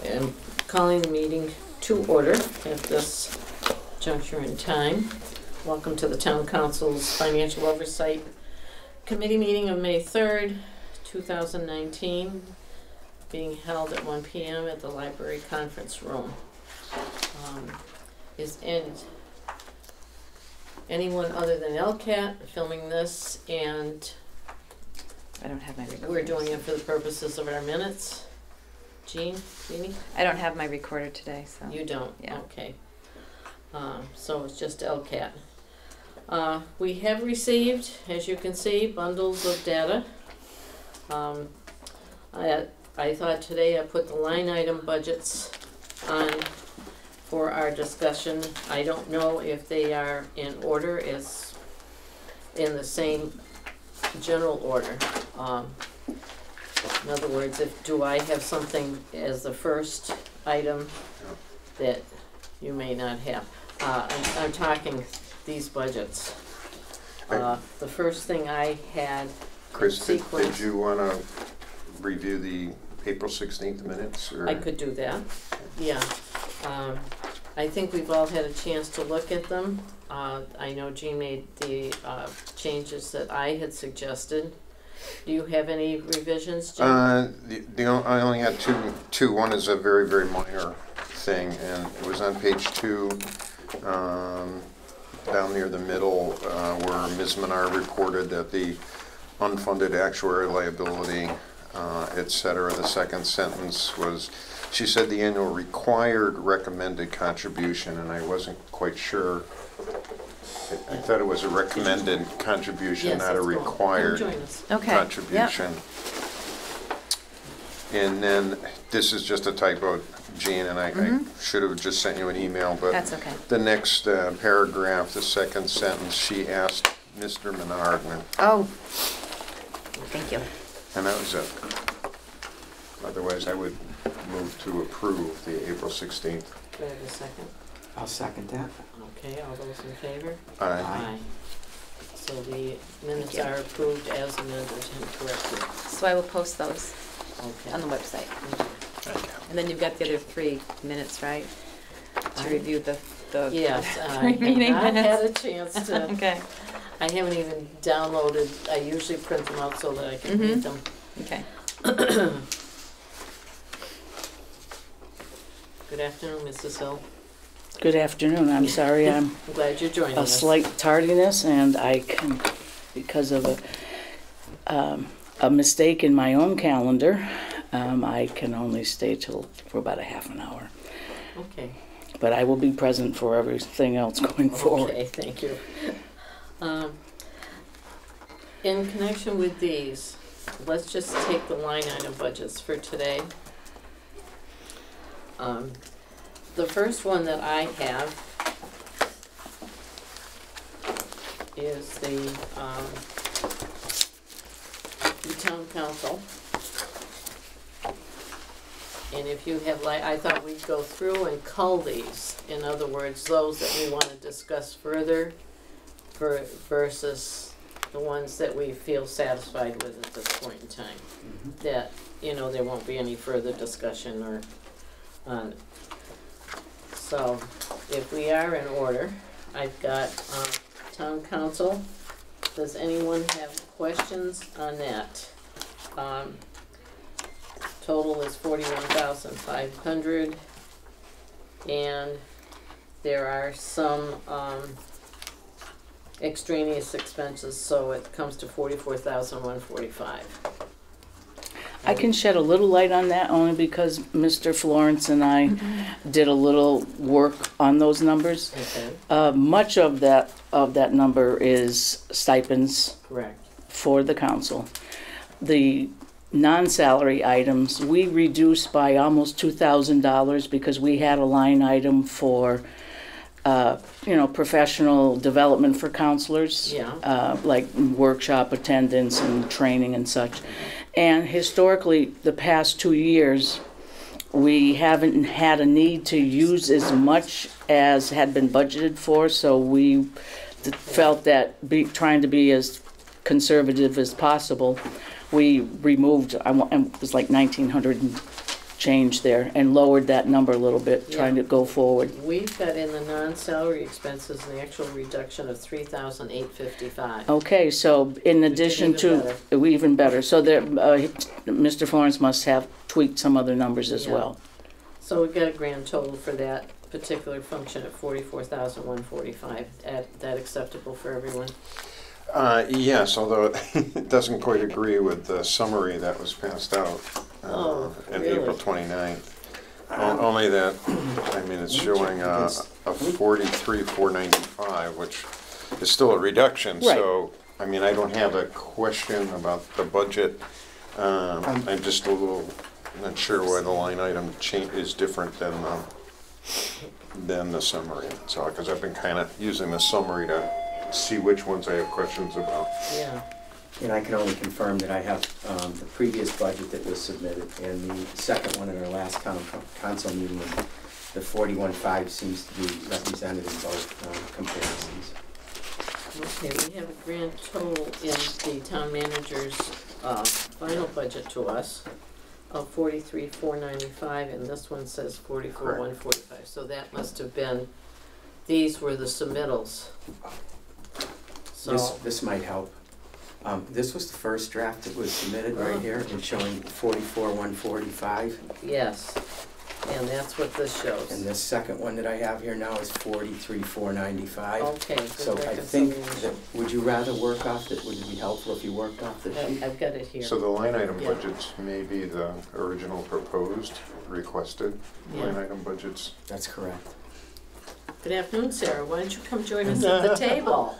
am calling the meeting to order at this juncture in time. Welcome to the Town Council's Financial Oversight Committee meeting of May 3rd, 2019, being held at 1 p.m. at the library conference room. Is anyone other than LCAT filming this, and I don't have my recorder. we're doing it for the purposes of our minutes? Jeannie? I don't have my recorder today, so. You don't? Yeah. Okay. So it's just LCAT. We have received, as you can see, bundles of data. I thought today I put the line item budgets on for our discussion. I don't know if they are in order, as in the same general order. In other words, do I have something as the first item that you may not have? I'm talking these budgets. The first thing I had Chris, did you want to review the April 16th minutes? Or? I could do that, yeah. I think we've all had a chance to look at them. I know Jean made the changes that I had suggested. Do you have any revisions, Jim? I only had two. One is a very, very minor thing, and it was on page 2, down near the middle, where Ms. Menard reported that the unfunded actuarial liability, etc. The second sentence was, she said the annual required recommended contribution, and I wasn't quite sure. I thought it was a recommended contribution, yes, not a required contribution. Yep. And then this is just a typo, Jean, and I should have just sent you an email, but that's okay. The next paragraph, the second sentence, she asked Mr. Menard. Oh, thank you. And that was it. Otherwise, I would move to approve the April 16th. Do I have a second? I'll second that. Okay, all those in favor? Aye. So the minutes are approved as amended and corrected. So I will post those on the Okay. website. And then you've got the other 3 minutes, right? To review the Yes, I 3 have meeting not minutes. had a chance to. Okay. I haven't even downloaded. I usually print them out so that I can read them. Okay. Good afternoon, Mrs. Hill. Good afternoon. I'm sorry I'm glad you're joining a us. slight tardiness, and I can, because of a mistake in my own calendar, I can only stay for about a half an hour. Okay. But I will be present for everything else going forward. Okay, thank you. In connection with these, let's just take the line item budgets for today. The first one that I have is the town council. And if you have, I thought we'd go through and cull these. In other words, those that we want to discuss further versus the ones that we feel satisfied with at this point in time. That, there won't be any further discussion or on it. So, if we are in order, I've got town council. Does anyone have questions on that? Total is $41,500, and there are some extraneous expenses, so it comes to $44,145. I can shed a little light on that only because Mr. Florence and I did a little work on those numbers. Okay. Much of that number is stipends. Correct. For the council. The non-salary items, we reduced by almost $2,000 because we had a line item for, professional development for counselors. Yeah. Like workshop attendance and training and such. And historically, the past 2 years, we haven't had a need to use as much as had been budgeted for, so we felt that trying to be as conservative as possible, we removed, it was like $1,900 and change there and lowered that number a little bit, trying to go forward. We've got in the non-salary expenses an actual reduction of $3,855. Okay, so in addition to, even better, so there, Mr. Florence must have tweaked some other numbers as Yeah. well. So we've got a grand total for that particular function at $44,145. That acceptable for everyone? Yes, although it doesn't quite agree with the summary that was passed out on really? April 29th. Only that, I mean, it's showing a 43,495, which is still a reduction. Right. So, I mean, I don't have a question about the budget. I'm just a little not sure why the line item is different than the summary. So, because I've been kind of using the summary to see which ones I have questions about. Yeah. And I can only confirm that I have the previous budget that was submitted and the second one in our last council meeting. The 41.5 seems to be represented in both comparisons. Okay, we have a grand total in the town manager's final budget to us of $43,495, and this one says $44,145. So that must have been, these were the submittals. So This might help. This was the first draft that was submitted right here, and showing 44,145. yes, and that's what this shows. And this second one that I have here now is 43,495. Okay, good So I think reconciliation. that, would you rather work off it? Would it be helpful if you worked off the sheet? I've got it here. So the line item Yeah. budgets may be the original proposed, requested line Yeah. item budgets. That's correct. Good afternoon, Sarah. Why don't you come join us at the table?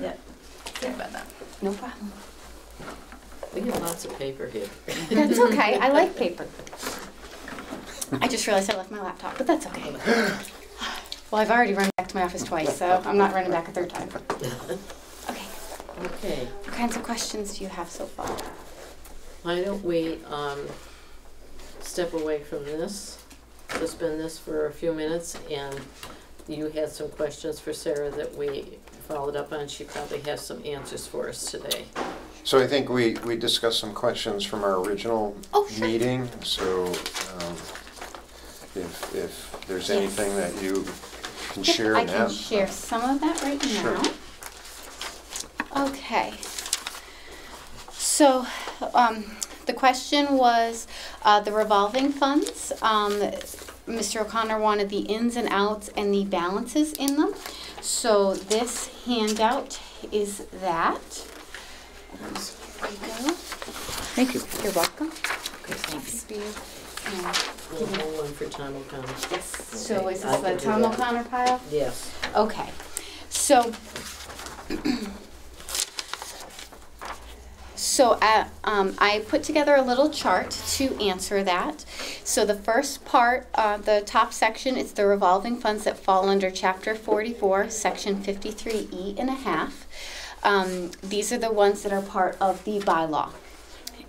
Yeah. Sorry about that. No problem. We have lots of paper here. That's okay. I like paper. I just realized I left my laptop, but that's okay. Well, I've already run back to my office twice, so I'm not running back a third time. Okay. Okay, What kinds of questions do you have so far? why don't we step away from this, suspend this for a few minutes, and you had some questions for Sarah that we followed up on. She probably has some answers for us today. So I think we discussed some questions from our original Oh, sure. meeting. So if there's anything that you can Yep, share I in can that. share some of that right Sure. now. Okay. So, the question was the revolving funds. Mr. O'Connor wanted the ins and outs and the balances in them. So this handout is that. There you go. Thank you. You're welcome. Okay, thanks. Thanks. We'll hold one for Tom O'Connor. Yes. So Okay, is I this can the do Tom that. O'Connor pile? Yes. Okay. So I put together a little chart to answer that. So the first part, the top section, is the revolving funds that fall under Chapter 44, Section 53E and a half. These are the ones that are part of the bylaw.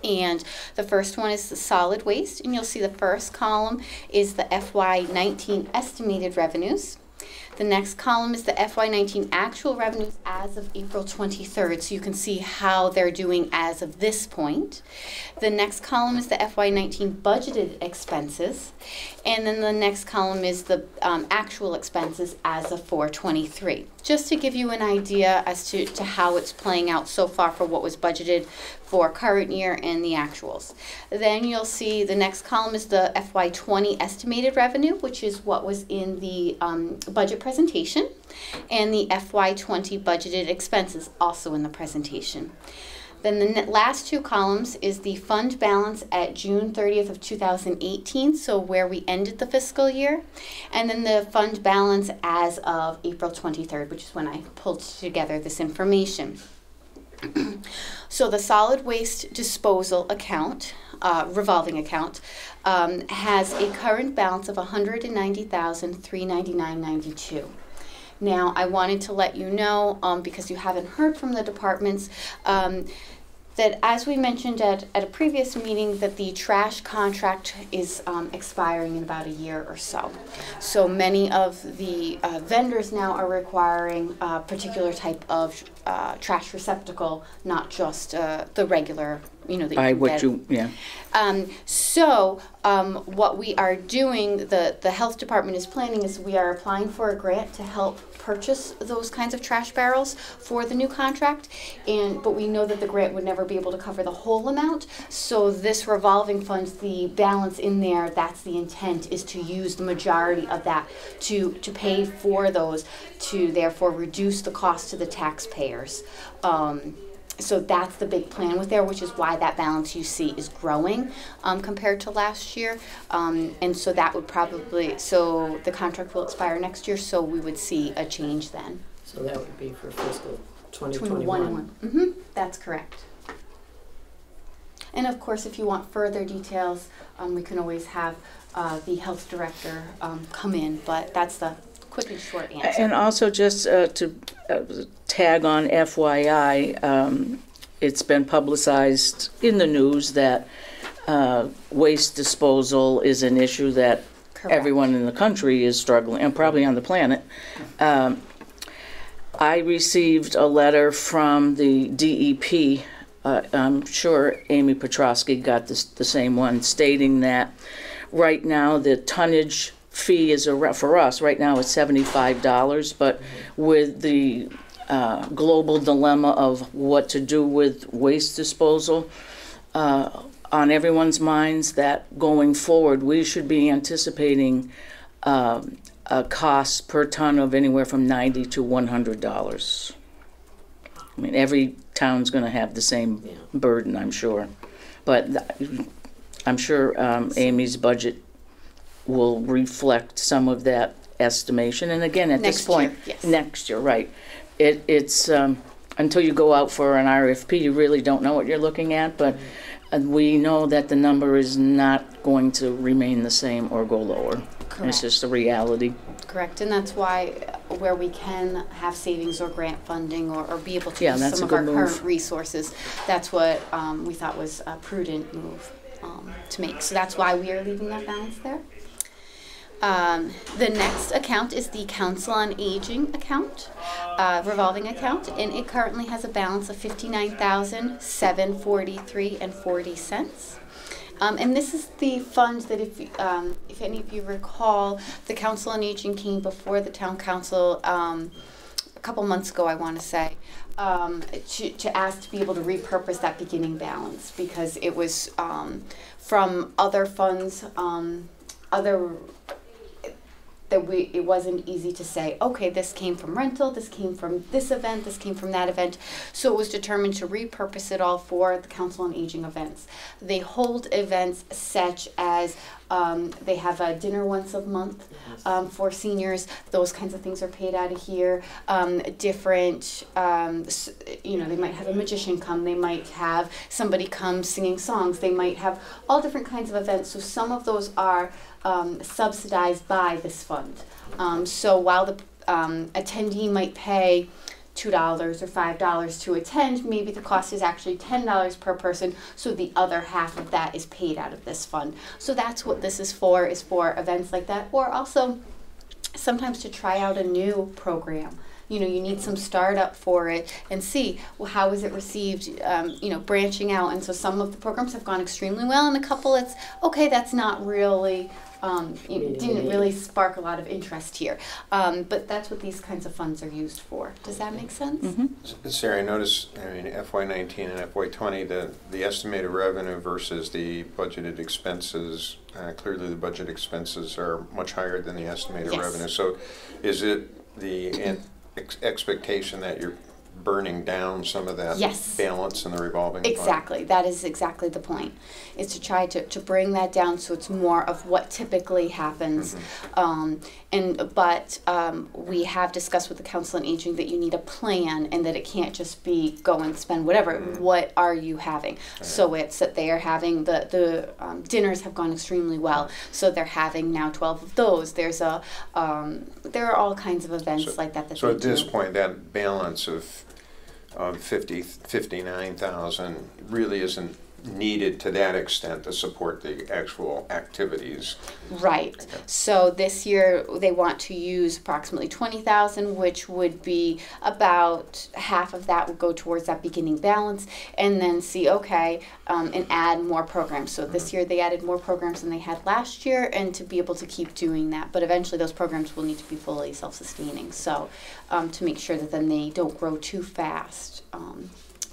And the first one is the solid waste, and you'll see the first column is the FY19 estimated revenues. The next column is the FY19 actual revenues as of April 23rd, so you can see how they're doing as of this point. The next column is the FY19 budgeted expenses, and then the next column is the actual expenses as of 4/23. Just to give you an idea as to how it's playing out so far for what was budgeted for current year and the actuals. Then you'll see the next column is the FY20 estimated revenue, which is what was in the budget presentation, and the FY20 budgeted expenses also in the presentation. Then the last two columns is the fund balance at June 30th of 2018, so where we ended the fiscal year, and then the fund balance as of April 23rd, which is when I pulled together this information. So the solid waste disposal account, revolving account, has a current balance of $190,399.92. Now, I wanted to let you know, because you haven't heard from the departments, that as we mentioned at a previous meeting, that the trash contract is expiring in about a year or so. So many of the vendors now are requiring a particular type of trash receptacle, not just the regular, that you can get. What we are doing, the health department is planning, is we are applying for a grant to help purchase those kinds of trash barrels for the new contract, but we know that the grant would never be able to cover the whole amount. So this revolving fund, the balance in there, that's the intent, is to use the majority of that to pay for those, to therefore reduce the cost to the taxpayers. So that's the big plan with there, which is why that balance you see is growing compared to last year. And so that would so the contract will expire next year, so we would see a change then. So that would be for fiscal 2021. Mm-hmm. That's correct. And of course, if you want further details, we can always have the health director come in, but that's the quick and short answer. And also just to tag on FYI, it's been publicized in the news that waste disposal is an issue that Correct. Everyone in the country is struggling, and probably on the planet. I received a letter from the DEP, I'm sure Amy Petrosky got the same one, stating that right now the tonnage fee is for us right now it's $75, but with the global dilemma of what to do with waste disposal, on everyone's minds that going forward we should be anticipating a cost per ton of anywhere from $90 to $100. I mean, every town's going to have the same burden, I'm sure, but I'm sure Amy's budget will reflect some of that estimation. And again, at this point, next year, right? It's until you go out for an RFP, you really don't know what you're looking at. But we know that the number is not going to remain the same or go lower. Correct. It's just a reality. Correct, and that's why where we can have savings or grant funding or be able to use some of our current resources, that's what we thought was a prudent move to make. So that's why we are leaving that balance there. The next account is the Council on Aging account, revolving account, and it currently has a balance of $59,743.40. And this is the fund that if any of you recall, the Council on Aging came before the Town Council a couple months ago, I want to say, to ask to be able to repurpose that beginning balance because it was from other funds, it wasn't easy to say, okay, this came from rental, this came from this event, this came from that event. So it was determined to repurpose it all for the Council on Aging events. They hold events such as they have a dinner once a month for seniors. Those kinds of things are paid out of here. Different, they might have a magician come. They might have somebody come singing songs. They might have all different kinds of events. So some of those are subsidized by this fund. So while the attendee might pay $2 or $5 to attend, maybe the cost is actually $10 per person, so the other half of that is paid out of this fund. So that's what this is for events like that, or also sometimes to try out a new program. You need some startup for it and see, well, how is it received, branching out. And so some of the programs have gone extremely well, and a couple it's, okay, that's not really, didn't really spark a lot of interest here. But that's what these kinds of funds are used for. Does that make sense? Mm-hmm. Sarah, I noticed, FY19 and FY20, the estimated revenue versus the budgeted expenses, clearly the budget expenses are much higher than the estimated revenue. So is it the expectation that you're burning down some of that balance in the revolving fund? Exactly. That is exactly the point, is to try to bring that down so it's more of what typically happens. But we have discussed with the Council on Aging that you need a plan and that it can't just be go and spend whatever. What are you having? So it's that they are having the dinners have gone extremely well. So they're having now 12 of those. There's there are all kinds of events like that. So at this point, that balance of of 59,000 really isn't needed to that extent to support the actual activities. Right. Okay. So this year they want to use approximately 20,000, which would be about half of that would go towards that beginning balance, and then see, okay, and add more programs. So this year they added more programs than they had last year, and to be able to keep doing that. But eventually those programs will need to be fully self-sustaining. So to make sure that then they don't grow too fast,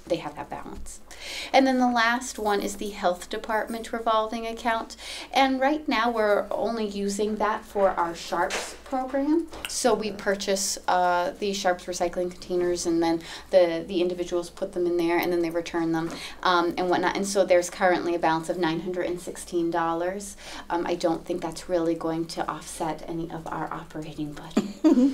they have that balance. And then the last one is the health department revolving account. And right now we're only using that for our Sharps program. So we purchase the Sharps recycling containers, and then the individuals put them in there, and then they return them and whatnot. And so there's currently a balance of $916. I don't think that's really going to offset any of our operating budget.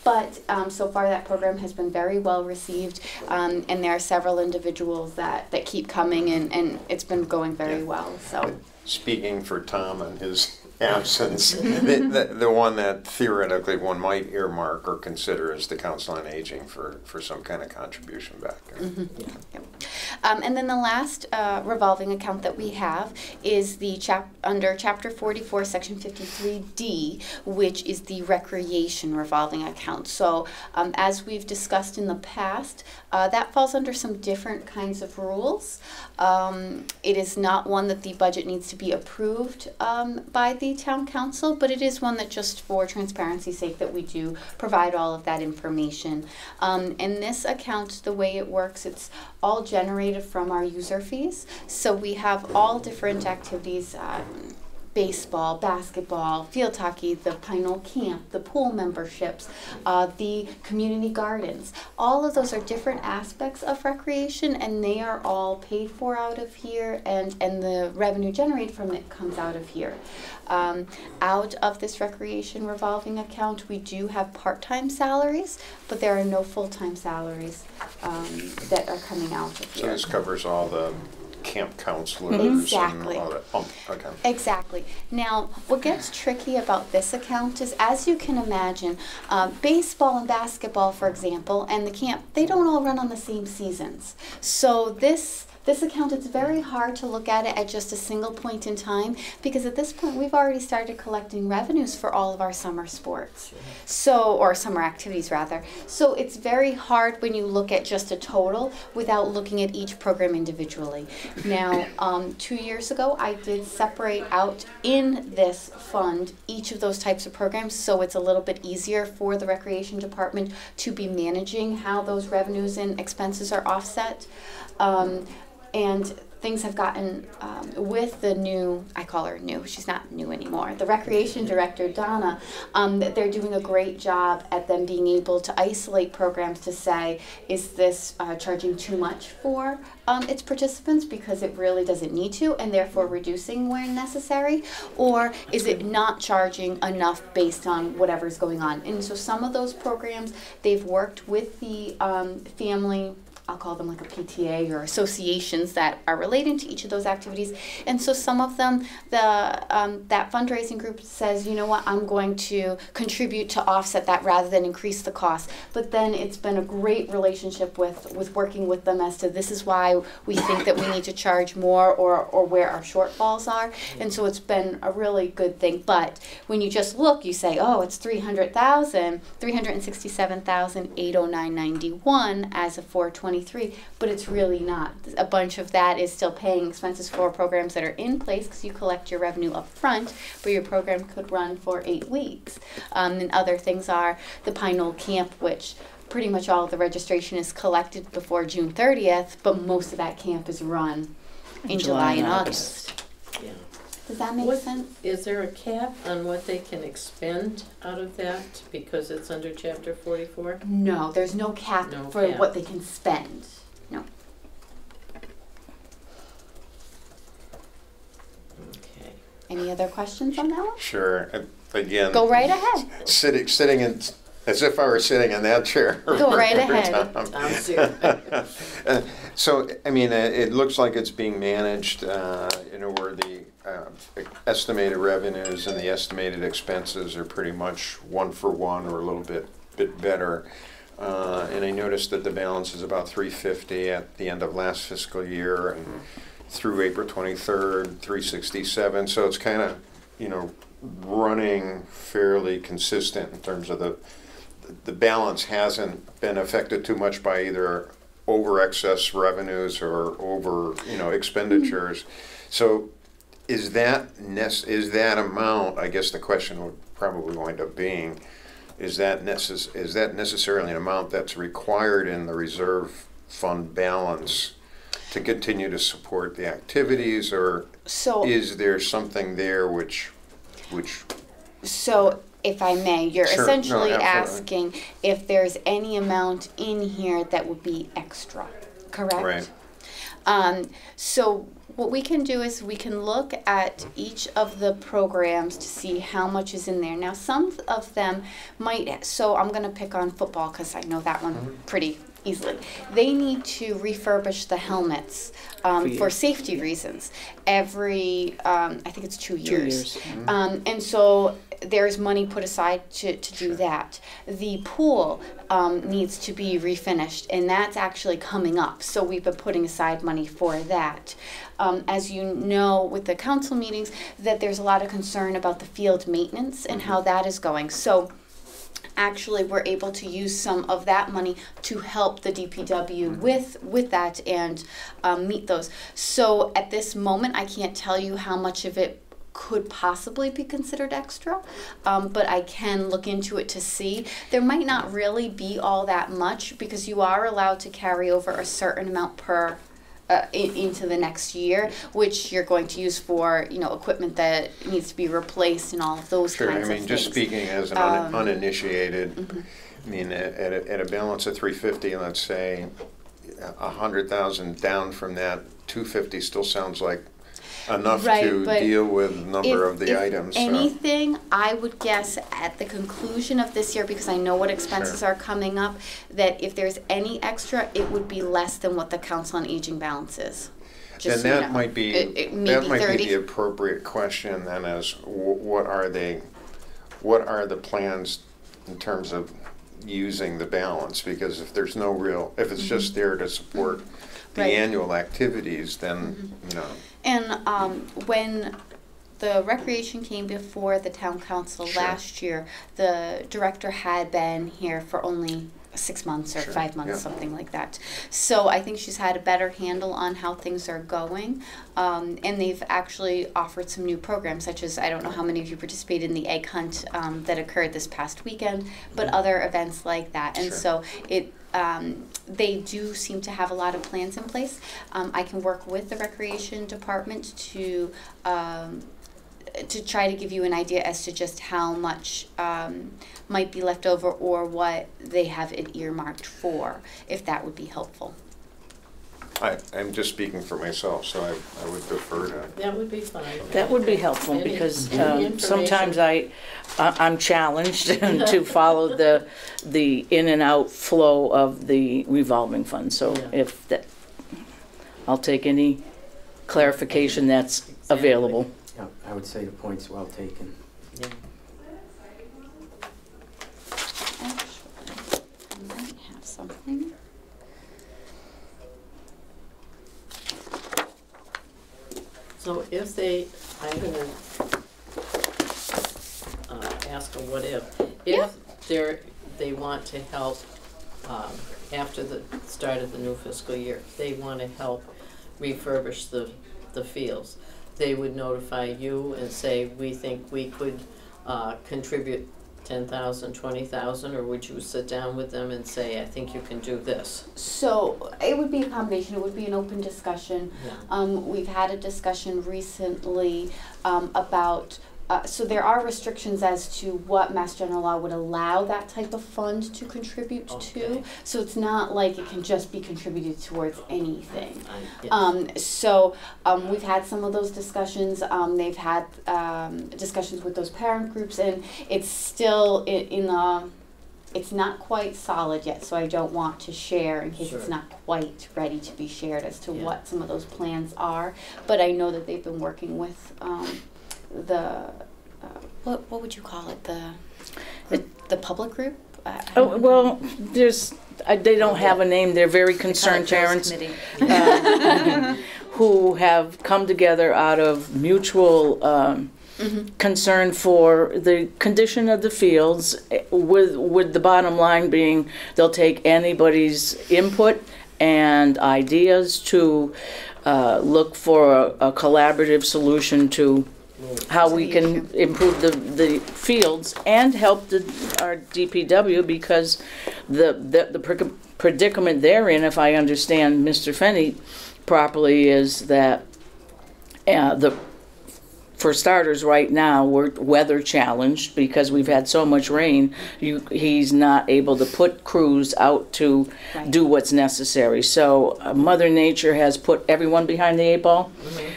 But so far that program has been very well received, and there are several individuals that keep coming, and it's been going very well. So, speaking for Tom and his absence, the one that theoretically one might earmark or consider is the Council on Aging for some kind of contribution back. Mm-hmm. Yep. And then the last revolving account that we have is the under Chapter 44, Section 53D, which is the recreation revolving account. So as we've discussed in the past, that falls under some different kinds of rules. It is not one that the budget needs to be approved by the town council, but it is one that, just for transparency's sake, that we do provide all of that information. In this account, the way it works, it's all generated from our user fees. So we have all different activities, baseball, basketball, field hockey, the Pinole Camp, the pool memberships, the community gardens. All of those are different aspects of recreation, and they are all paid for out of here, and the revenue generated from it comes out of here. Out of this recreation revolving account, we do have part-time salaries, but there are no full-time salaries that are coming out of here. So this covers all the camp counselors Exactly. and all that. Oh, okay. Exactly. Now, what gets tricky about this account is, as you can imagine, baseball and basketball, for example, and the camp, they don't all run on the same seasons. So this account, it's very hard to look at it at just a single point in time, because at this point we've already started collecting revenues for all of our summer sports, or summer activities rather. So it's very hard when you look at just a total without looking at each program individually. Now, 2 years ago I did separate out in this fund each of those types of programs, so it's a little bit easier for the recreation department to be managing how those revenues and expenses are offset. And things have gotten, with the new, I call her new, she's not new anymore, the recreation director, Donna, they're doing a great job at them being able to isolate programs to say, is this charging too much for its participants because it really doesn't need to, and therefore reducing where necessary, or is it not charging enough based on whatever's going on. And so some of those programs, they've worked with the family, I'll call them like a PTA or associations that are relating to each of those activities. And so some of them, that fundraising group says, you know what, I'm going to contribute to offset that rather than increase the cost. But then it's been a great relationship with working with them as to, this is why we think that we need to charge more, or where our shortfalls are. And so it's been a really good thing. But when you just look, you say, oh, it's $367,809.91 as of 4/23, but it's really not. A bunch of that is still paying expenses for programs that are in place, because you collect your revenue up front, but your program could run for 8 weeks. And other things are the Pinole Camp, which pretty much all of the registration is collected before June 30th, but most of that camp is run in July and August. Yeah. Does that make sense? Is there a cap on what they can expend out of that because it's under Chapter 44? No, there's no cap No for cap. what they can spend. No. Okay. Any other questions on that one? Sure. Again, Go right ahead. sitting in, as if I were sitting in that chair. Go right every ahead. time. I'm serious. So, I mean, it looks like it's being managed, where the estimated revenues and the estimated expenses are pretty much one for one, or a little bit better. and I noticed that the balance is about 350 at the end of last fiscal year, and through April 23rd, 367. So it's kind of, you know, running fairly consistent in terms of the balance hasn't been affected too much by either over excess revenues or over, you know, expenditures. So is that amount, I guess the question would probably wind up being, is that necessarily an amount that's required in the reserve fund balance to continue to support the activities, or is there something there which So if I may, you're Sure. essentially No, absolutely. asking if there's any amount in here that would be extra, correct? Right. So what we can do is we can look at each of the programs to see how much is in there. Now, some of them might, so I'm going to pick on football because I know that one pretty easily. They need to refurbish the helmets for safety reasons every, I think it's 2 years. 2 years. And so there's money put aside to do that. The pool needs to be refinished, and that's actually coming up. So we've been putting aside money for that. As you know, with the council meetings, that there's a lot of concern about the field maintenance and how that is going. So actually we're able to use some of that money to help the DPW with that and meet those. So at this moment, I can't tell you how much of it could possibly be considered extra, but I can look into it to see. There might not really be all that much because you are allowed to carry over a certain amount per into the next year, which you're going to use for, you know, equipment that needs to be replaced and all of those Sure, kinds I mean, of just things. speaking as an uninitiated, I mean, at a balance of 350, let's say 100,000 down from that, 250 still sounds like enough Right, to but deal with a number of the items. So. Anything, I would guess at the conclusion of this year, because I know what expenses Sure. are coming up, that if there's any extra, it would be less than what the Council on Aging balance is. Then so you that know. might be It may that be might 30. be the appropriate question then, as what are the plans in terms of using the balance? Because if there's no real, if it's just there to support the Right. annual activities, then you know. And when the recreation came before the town council Sure. last year, the director had been here for only 6 months or Sure, 5 months, yeah. something like that. So I think she's had a better handle on how things are going. And they've actually offered some new programs, such as, I don't know how many of you participated in the egg hunt that occurred this past weekend, but other events like that. And Sure. so they do seem to have a lot of plans in place. I can work with the recreation department to try to give you an idea as to just how much might be left over or what they have it earmarked for, if that would be helpful. I'm just speaking for myself, so I would defer to. That would be fine. That would be helpful Any- because any sometimes information? I'm challenged to follow the in and out flow of the revolving fund. So Yeah. if that, I'll take any clarification that's Exactly. available. Yeah, I would say the point's well taken. Yeah. Actually, I might have something. So if they, I'm gonna ask a what if. Yeah. If they want to help, after the start of the new fiscal year, they want to help refurbish the fields, they would notify you and say, we think we could contribute 10,000, 20,000, or would you sit down with them and say, I think you can do this? So it would be a combination. It would be an open discussion. Yeah. We've had a discussion recently about, so there are restrictions as to what Mass General Law would allow that type of fund to contribute Okay. to. So it's not like it can just be contributed towards anything. Yes. So we've had some of those discussions. They've had discussions with those parent groups, and it's still in the, it's not quite solid yet, so I don't want to share in case it's Sure. not quite ready to be shared as to Yeah. what some of those plans are. But I know that they've been working with the, what would you call it, the public group? Oh, well, they don't have a name. They're very concerned parents who have come together out of mutual concern for the condition of the fields, with the bottom line being they'll take anybody's input and ideas to look for a collaborative solution to how we can improve the fields and help our DPW, because the predicament they're in, if I understand Mr. Fenney properly, is that for starters, right now, we're weather challenged because we've had so much rain. He's not able to put crews out to do what's necessary. So Mother Nature has put everyone behind the 8 ball,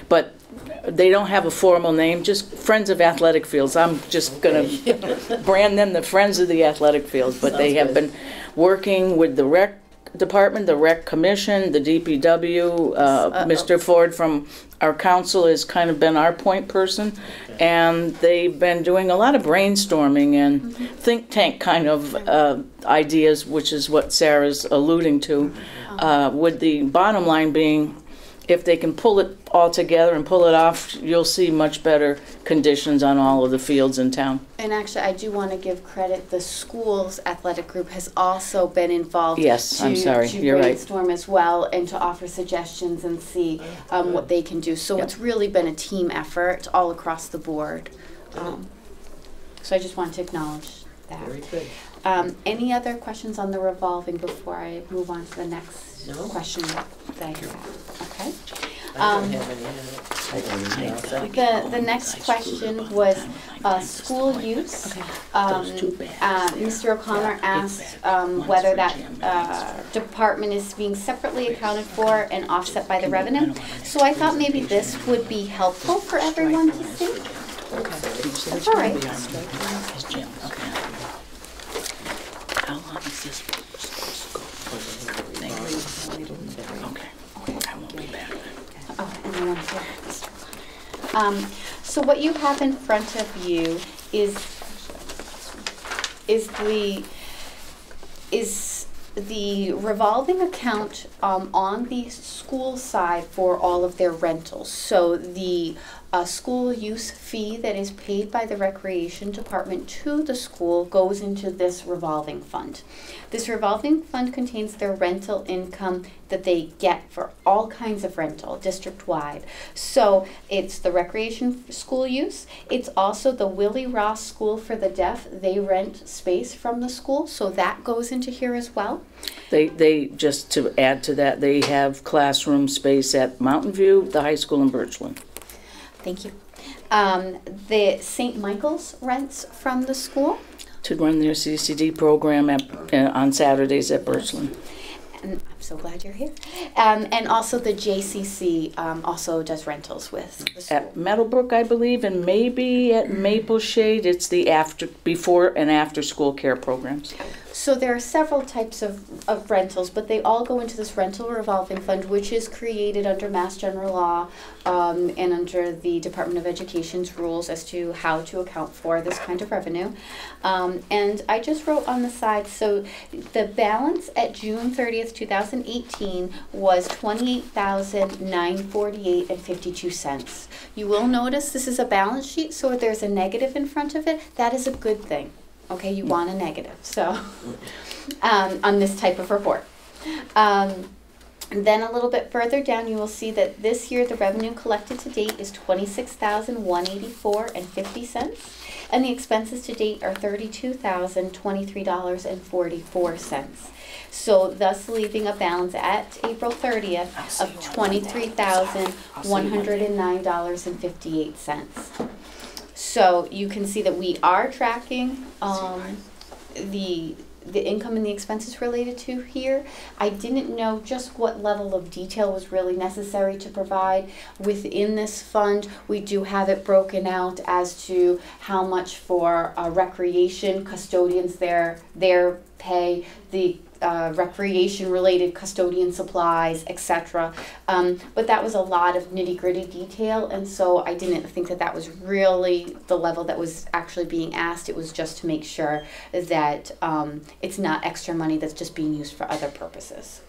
but they don't have a formal name, just Friends of Athletic Fields. I'm just going to brand them the Friends of the Athletic Fields, but they have been working with the rec department, the rec commission, the DPW. Mr. Ford from our council has kind of been our point person, and they've been doing a lot of brainstorming and think tank kind of ideas, which is what Sarah's alluding to, with the bottom line being, if they can pull it all together and pull it off, you'll see much better conditions on all of the fields in town. And actually, I do want to give credit. The school's athletic group has also been involved. Yes, I'm sorry, to you're right. brainstorm as well and to offer suggestions and see what they can do. So it's really been a team effort all across the board. So I just want to acknowledge that. Very good. Any other questions on the revolving before I move on to the next question that I have? Okay. I don't have any. The next question was school use. Mr. O'Connor asked whether that department is being separately accounted for and offset by the revenue. So I thought maybe this would be helpful for everyone to see. That's all right. How long is this supposed to go? Thank you. Okay. I won't be back then. Oh, and then one here. So what you have in front of you is the revolving account on the school side for all of their rentals. So the school use fee that is paid by the recreation department to the school goes into this revolving fund. This revolving fund contains their rental income that they get for all kinds of rental district-wide. So it's the recreation school use. It's also the Willie Ross School for the Deaf. They rent space from the school, so that goes into here as well. They just to add to that, they have classroom space at Mountain View, the high school in Birchland. Thank you. The St. Michael's rents from the school. To run their CCD program on Saturdays at Birchland. And I'm so glad you're here. And also the JCC also does rentals with the school. At Meadowbrook, I believe, and maybe at Maple Shade, it's the before and after school care programs. So there are several types of rentals, but they all go into this rental revolving fund, which is created under Mass General Law and under the Department of Education's rules as to how to account for this kind of revenue. And I just wrote on the side, so the balance at June 30th, 2018 was $28,948.52. You will notice this is a balance sheet, so if there's a negative in front of it, that is a good thing. Okay, you want a negative, so on this type of report. And then a little bit further down, you will see that this year the revenue collected to date is $26,184.50, and the expenses to date are $32,023.44. So thus leaving a balance at April 30th of $23,109.58. So you can see that we are tracking the income and the expenses related to here. I didn't know just what level of detail was really necessary to provide within this fund. We do have it broken out as to how much for recreation custodians their pay, the recreation-related custodian supplies, etc. But that was a lot of nitty-gritty detail, and so I didn't think that that was really the level that was actually being asked. It was just to make sure that it's not extra money that's just being used for other purposes,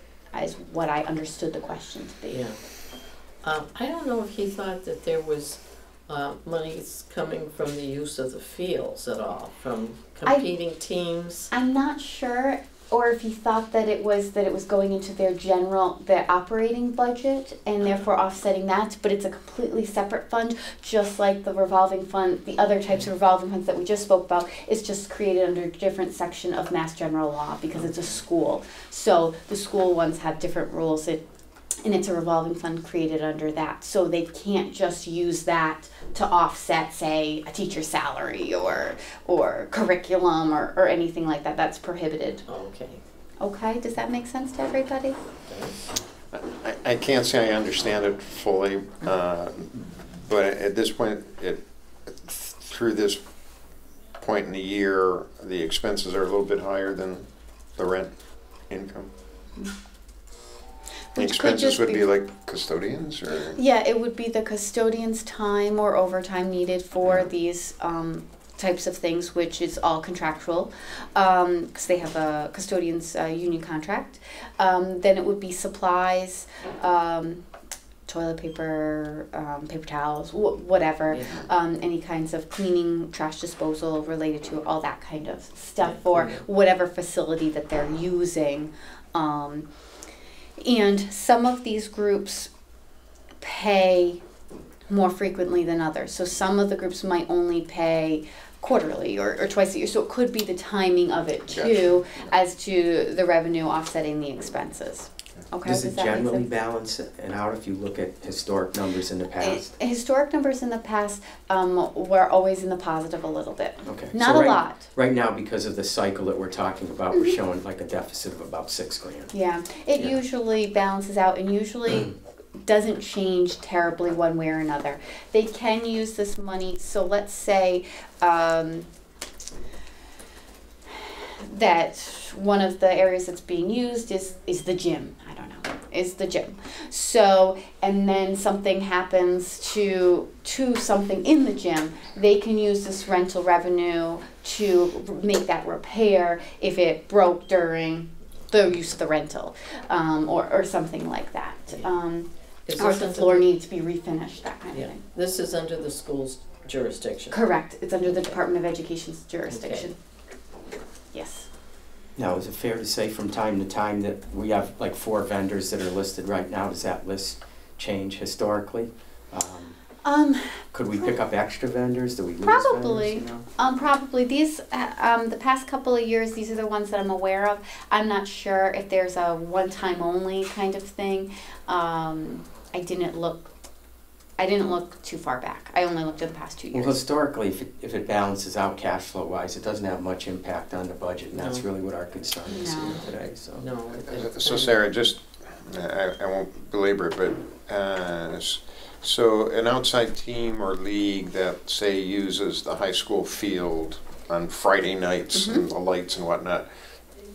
is what I understood the question to be. Yeah. I don't know if he thought that there was monies coming from the use of the fields at all, from competing teams. I'm not sure, or if he thought that it was going into their operating budget and therefore offsetting that, but it's a completely separate fund, just like the revolving fund, the other types of revolving funds that we just spoke about. It's just created under a different section of Mass General Law because it's a school. So the school ones have different rules. And it's a revolving fund created under that. So they can't just use that to offset, say, a teacher's salary or curriculum or anything like that. That's prohibited. Okay. Okay, does that make sense to everybody? I can't say I understand it fully, but at this point, through this point in the year, the expenses are a little bit higher than the rent income. The expenses would be like custodians, or? Yeah, it would be the custodian's time or overtime needed for these types of things, which is all contractual, because they have a custodian's union contract. Then it would be supplies, toilet paper, paper towels, whatever, any kinds of cleaning, trash disposal related to all that kind of stuff for whatever facility that they're using. And some of these groups pay more frequently than others. So some of the groups might only pay quarterly or twice a year. So it could be the timing of it too, as to the revenue offsetting the expenses. Okay, does it generally balance it out if you look at historic numbers in the past? Historic numbers in the past were always in the positive a little bit. Okay. Not so a lot. Right now, because of the cycle that we're talking about, we're showing like a deficit of about $6,000. Yeah, it usually balances out and usually doesn't change terribly one way or another. They can use this money, so let's say that one of the areas that's being used is the gym. I don't know, is the gym. So, and then something happens to something in the gym, they can use this rental revenue to make that repair if it broke during the use of the rental, or something like that. Or if the floor needs to be refinished, that kind of thing. This is under the school's jurisdiction. Correct. It's under the Department of Education's jurisdiction. Okay. Yes. Now, is it fair to say from time to time that we have like 4 vendors that are listed right now? Does that list change historically? Could we pick up extra vendors? Do we lose probably vendors, you know? Probably these the past couple of years, these are the ones that I'm aware of. I'm not sure if there's a one-time only kind of thing. I didn't look too far back. I only looked at the past 2 years. Well, historically, if it balances out cash flow wise, it doesn't have much impact on the budget, and that's really what our concern is here today. So, So Sarah, just I won't belabor it, but so an outside team or league that say uses the high school field on Friday nights and the lights and whatnot,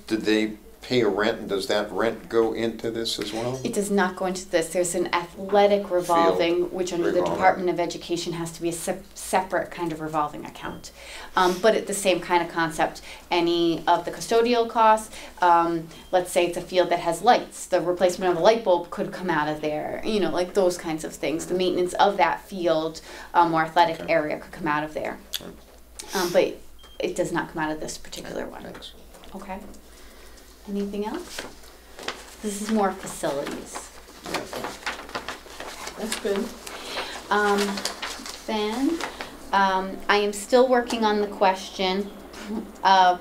did they pay a rent, and does that rent go into this as well? It does not go into this. There's an athletic revolving, which under the Department of Education has to be a separate kind of revolving account. But it's the same kind of concept. Any of the custodial costs, let's say it's a field that has lights, the replacement of a light bulb could come out of there, you know, like those kinds of things. The maintenance of that field or athletic area could come out of there. But it does not come out of this particular one. Thanks. Okay. Anything else? This is more facilities. That's good. Then I am still working on the question of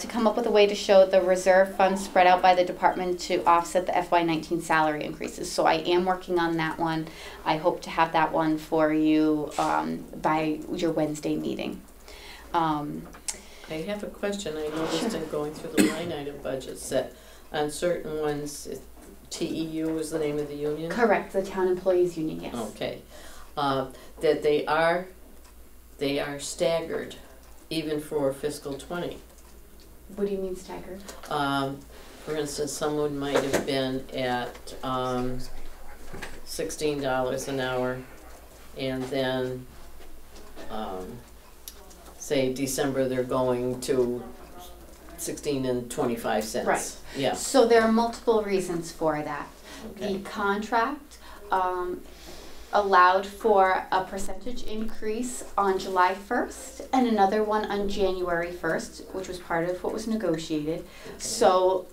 to come up with a way to show the reserve funds spread out by the department to offset the FY19 salary increases. So I am working on that one. I hope to have that one for you by your Wednesday meeting. I have a question. I noticed in going through the line item budgets that on certain ones, TEU is the name of the union? Correct, the Town Employees Union, yes. Okay. That they are staggered even for fiscal 20. What do you mean staggered? for instance, someone might have been at $16 an hour, and then, say December, they're going to 16 and 25 cents. Right. Yeah. So there are multiple reasons for that. Okay. The contract allowed for a percentage increase on July 1st and another one on January 1st, which was part of what was negotiated. So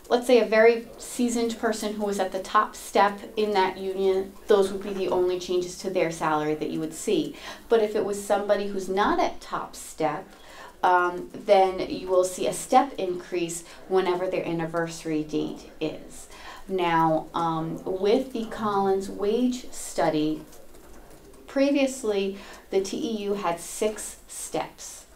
let's say a very seasoned person who was at the top step in that union, those would be the only changes to their salary that you would see. But if it was somebody who's not at top step, then you will see a step increase whenever their anniversary date is. Now, with the Collins wage study, previously the TEU had 6 steps.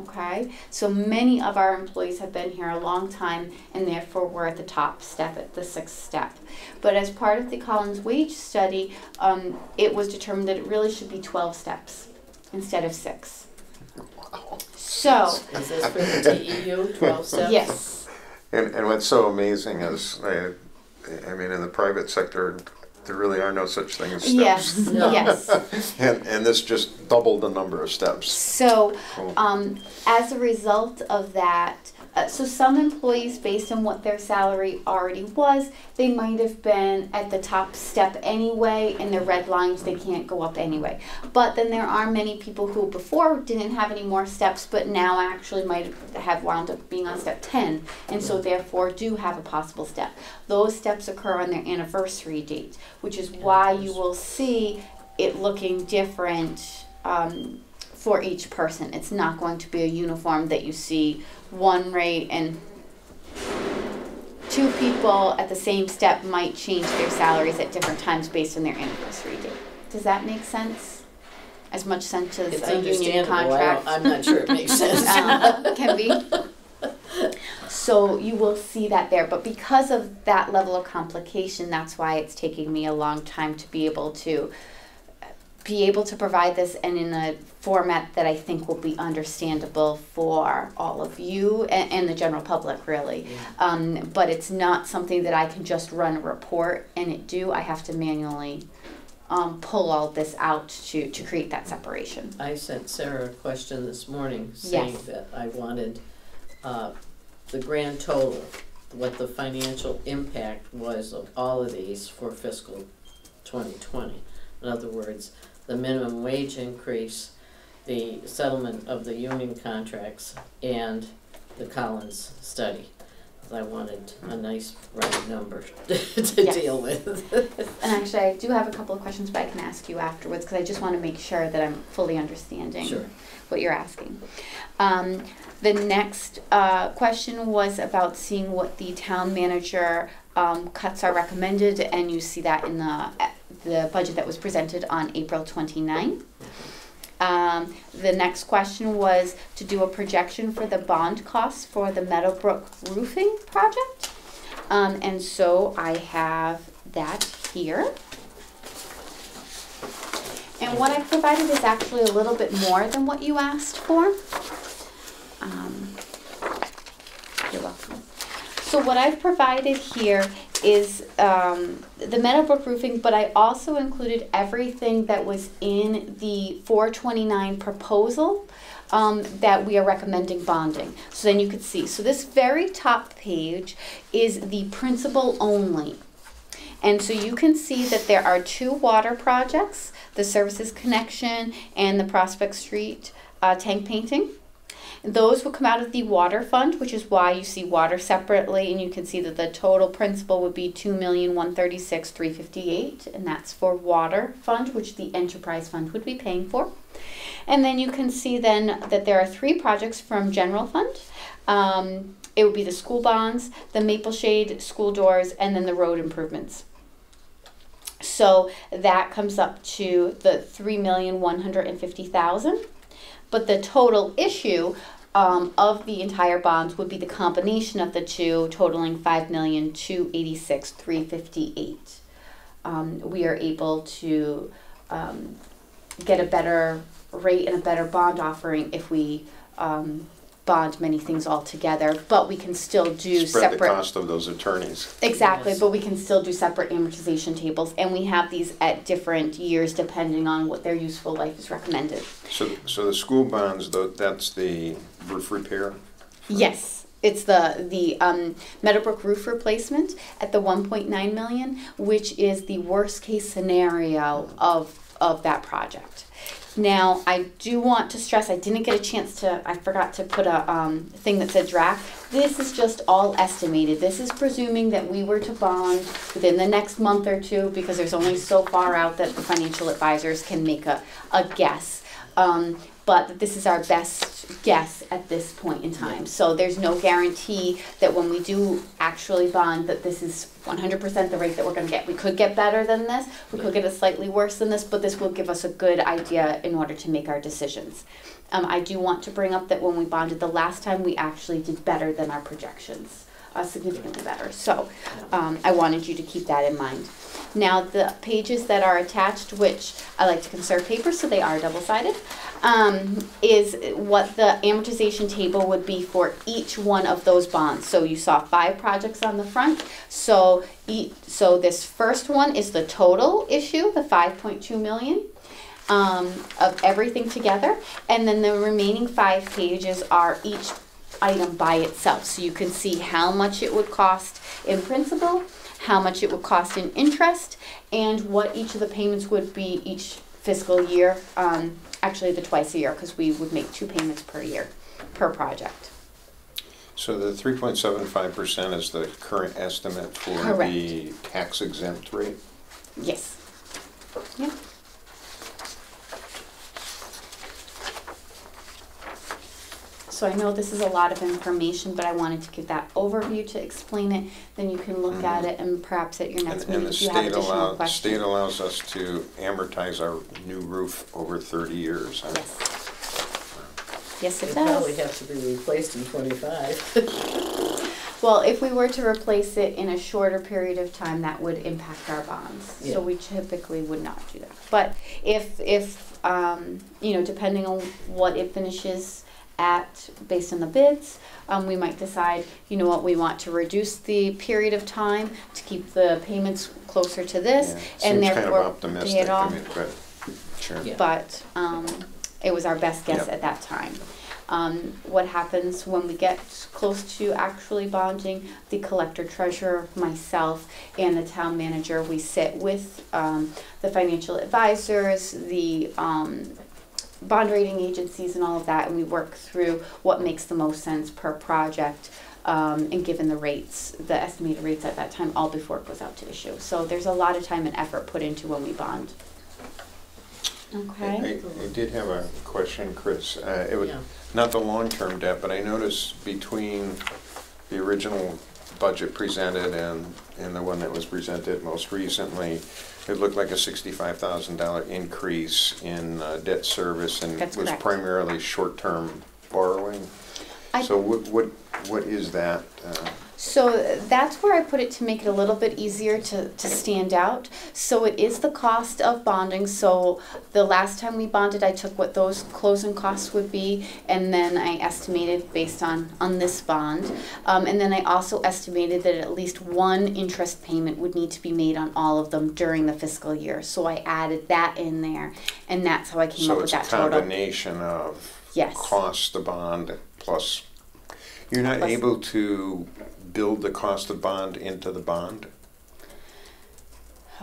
Okay, so many of our employees have been here a long time and therefore we're at the top step, at the 6th step. But as part of the Collins wage study, it was determined that it really should be 12 steps instead of 6. Wow. So, Is this for the TEU, 12 steps? yes. And what's so amazing is, I mean, in the private sector, there really are no such thing as steps. Yes, No. yes. And this just doubled the number of steps. So, Cool. as a result of that, so some employees, based on what their salary already was, they might have been at the top step anyway, and the red lines, they can't go up anyway. But then there are many people who before didn't have any more steps, but now actually might have wound up being on step 10, and so therefore do have a possible step. Those steps occur on their anniversary date, which is why you will see it looking different for each person. It's not going to be a uniform that you see one rate and 2 people at the same step might change their salaries at different times based on their anniversary date. Does that make sense? As much sense as It's a union understandable. contract I'm not sure it makes sense. can be. So you will see that there, but because of that level of complication, that's why it's taking me a long time to be able to provide this and in a format that I think will be understandable for all of you and the general public, really. But it's not something that I can just run a report and it do. I have to manually pull all this out to create that separation. I sent Sarah a question this morning saying Yes. that I wanted the grand total, what the financial impact was of all of these for fiscal 2020. In other words, the minimum wage increase, the settlement of the union contracts, and the Collins study. I wanted a nice round number to Yes. deal with. And actually, I do have a couple of questions, but I can ask you afterwards because I just want to make sure that I'm fully understanding Sure. what you're asking. The next question was about seeing what the town manager cuts are recommended, and you see that in the budget that was presented on April 29th. The next question was to do a projection for the bond costs for the Meadowbrook roofing project. And so I have that here. And what I provided is actually a little bit more than what you asked for. You're welcome. So what I've provided here is the Meadowbrook roofing, but I also included everything that was in the 429 proposal that we are recommending bonding. So then you could see. So this very top page is the principal only. And so you can see that there are 2 water projects, the Services Connection and the Prospect Street tank painting. Those will come out of the water fund, which is why you see water separately, and you can see that the total principal would be $2,136,358, and that's for water fund, which the enterprise fund would be paying for. And then you can see then that there are 3 projects from general fund. It would be the school bonds, the Maple Shade school doors, and then the road improvements. So that comes up to the $3,150,000. But the total issue of the entire bonds would be the combination of the 2, totaling $5,286,358. We are able to get a better rate and a better bond offering if we bond many things all together, but we can still do Spread the separate. cost of those attorneys. Exactly, Yes. but we can still do separate amortization tables, and we have these at different years depending on what their useful life is recommended. So the school bonds, though, that's the roof repair? Yes, it's the Meadowbrook roof replacement at the 1.9 million, which is the worst case scenario of that project. Now, I do want to stress, I didn't get a chance to, I forgot to put a thing that said draft. This is just all estimated. This is presuming that we were to bond within the next month or two, because there's only so far out that the financial advisors can make a guess. But this is our best guess at this point in time. So there's no guarantee that when we do actually bond that this is 100% the rate that we're going to get. We could get better than this. We could get it slightly worse than this, but this will give us a good idea in order to make our decisions. I do want to bring up that when we bonded the last time, we actually did better than our projections, significantly better. So I wanted you to keep that in mind. Now, the pages that are attached, which I like to conserve paper, so they are double-sided, is what the amortization table would be for each one of those bonds. So you saw 5 projects on the front. So this first one is the total issue, the 5.2 million. Of everything together, and then the remaining 5 pages are each item by itself. So you can see how much it would cost in principal, how much it would cost in interest, and what each of the payments would be each fiscal year. Actually, the twice a year, because we would make 2 payments per year, per project. So the 3.75% is the current estimate for Correct. the tax exempt rate? Yes. Yep. So I know this is a lot of information, but I wanted to give that overview to explain it. Then you can look at it, and perhaps at your next And meeting the if you have state additional questions. state allows us to amortize our new roof over 30 years. Huh? Yes, it It probably does. has to be replaced in 25. Well, if we were to replace it in a shorter period of time, that would impact our bonds. Yeah. So we typically would not do that. But if you know, depending on what it finishes at based on the bids, we might decide, you know what, we want to reduce the period of time to keep the payments closer to this, Yeah, and seems kind of therefore pay optimistic. it off. I mean, but sure. Yeah. But it was our best guess Yep. at that time. What happens when we get close to actually bonding, the collector treasurer, myself, and the town manager, we sit with the financial advisors, the bond rating agencies and all of that, and we work through what makes the most sense per project, and given the rates, the estimated rates at that time, all before it goes out to issue. So there's a lot of time and effort put into when we bond. Okay. I did have a question, Chris. It would, Yeah. not the long-term debt, but I noticed between the original budget presented and the one that was presented most recently, it looked like a $65,000 increase in debt service, and That's was correct. primarily short-term borrowing. I- So what is that? So that's where I put it to make it a little bit easier to stand out. So it is the cost of bonding. So the last time we bonded, I took what those closing costs would be, and then I estimated based on this bond. And then I also estimated that at least one interest payment would need to be made on all of them during the fiscal year. So I added that in there, and that's how I came up So with it's a that total. combination of Yes. cost of bond plus, you're not Plus- able to build the cost of bond into the bond?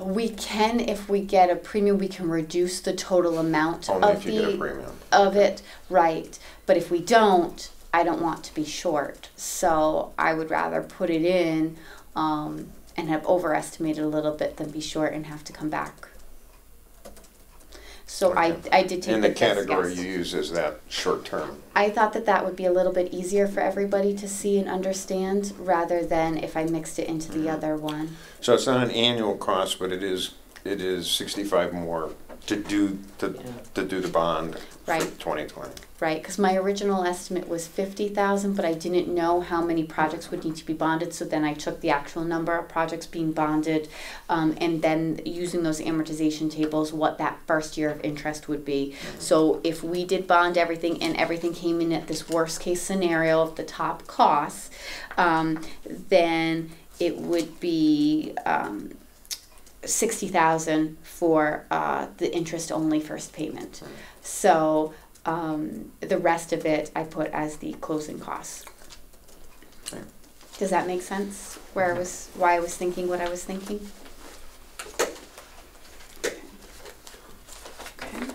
We can, if we get a premium, we can reduce the total amount Only of if you get a premium. of it, right? But if we don't, I don't want to be short, so I would rather put it in and have overestimated a little bit than be short and have to come back. So Okay. I did take And the best category guess. you use is that short term. I thought that would be a little bit easier for everybody to see and understand, rather than if I mixed it into the other one. So it's not an annual cost, but it is 65 more to do the bond Right. for 2020. Right, because my original estimate was 50,000, but I didn't know how many projects would need to be bonded, so then I took the actual number of projects being bonded, and then using those amortization tables, what that first year of interest would be. So if we did bond everything and everything came in at this worst case scenario of the top costs, then it would be 60,000 for the interest only first payment. So the rest of it I put as the closing costs. Okay. Does that make sense? Why I was thinking what I was thinking? Okay.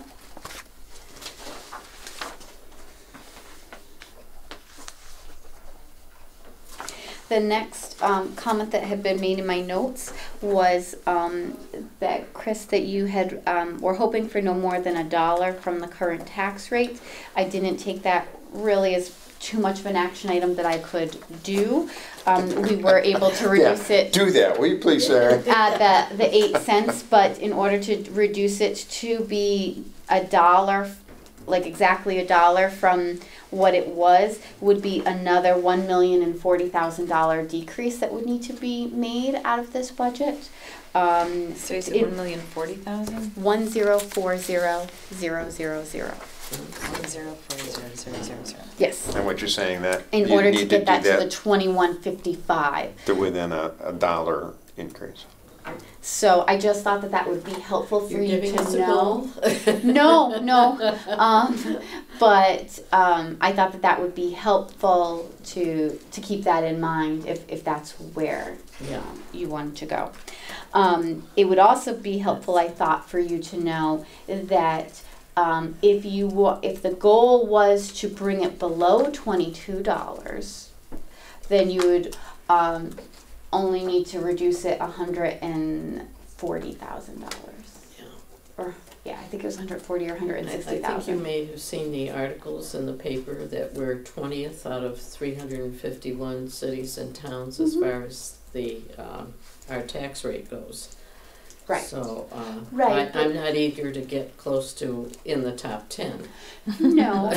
The next comment that had been made in my notes was that, Chris, that you had were hoping for no more than $1 from the current tax rate. I didn't take that really as too much of an action item that I could do. We were able to reduce it. Do that, will you please, Sarah? The 8 cents, but in order to reduce it to be $1, like exactly $1 from what it was, would be another $1,040,000 decrease that would need to be made out of this budget. So you said 1,040,000? 1,040,000. 1,040,000. Yes. And what you're saying that In you order to need get that do to the 2155. to within a $1 increase. So I just thought that would be helpful for You're you giving to us a know. goal? No. But I thought that would be helpful to keep that in mind if that's where you wanted to go. It would also be helpful, I thought, for you to know that if the goal was to bring it below $22, then you would only need to reduce it $140,000. Yeah. Or I think it was 140 or 160,000. I think you may have seen the articles in the paper that we're 20th out of 351 cities and towns as far as the our tax rate goes. Right. So Right, I'm not eager to get close to in the top 10. No,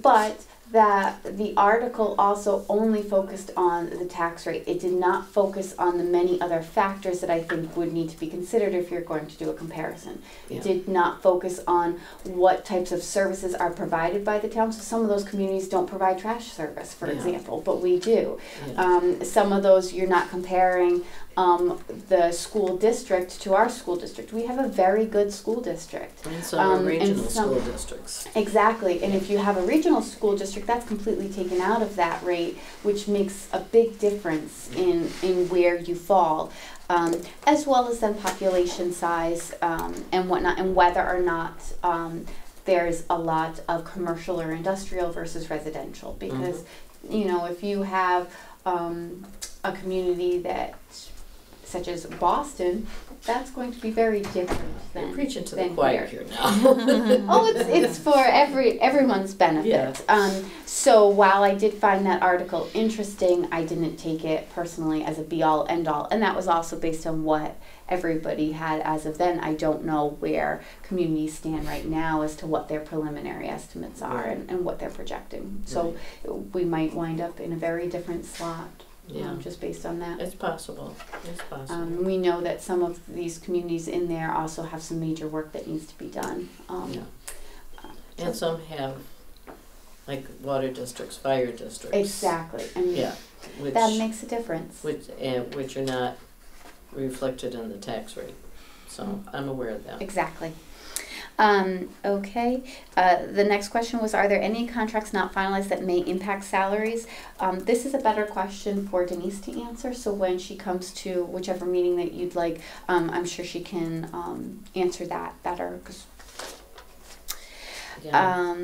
but that the article also only focused on the tax rate. It did not focus on the many other factors that I think would need to be considered if you're going to do a comparison. Yeah. It did not focus on what types of services are provided by the town. So some of those communities don't provide trash service, for example, but we do. Yeah. Some of those you're not comparing the school district to our school district. We have a very good school district. And some are regional some- school districts. Exactly, and if you have a regional school district, that's completely taken out of that rate, which makes a big difference in where you fall, as well as then population size and whatnot, and whether or not there's a lot of commercial or industrial versus residential. Because, you know, if you have a community that, such as Boston, that's going to be very different than You're preaching to the than choir here. here now. Oh, it's for everyone's benefit. Yeah. So while I did find that article interesting, I didn't take it personally as a be-all, end-all. And that was also based on what everybody had as of then. I don't know where communities stand right now as to what their preliminary estimates are Right. and what they're projecting. So we might wind up in a very different slot. Yeah. Just based on that. It's possible. It's possible. We know that some of these communities in there also have some major work that needs to be done. Yeah. And some have, like, water districts, fire districts. Exactly. And Yeah. Which, that makes a difference. which are not reflected in the tax rate. So I'm aware of that. Exactly. Okay. The next question was, are there any contracts not finalized that may impact salaries? This is a better question for Denise to answer. So when she comes to whichever meeting that you'd like, I'm sure she can answer that better. 'Cause, Yeah.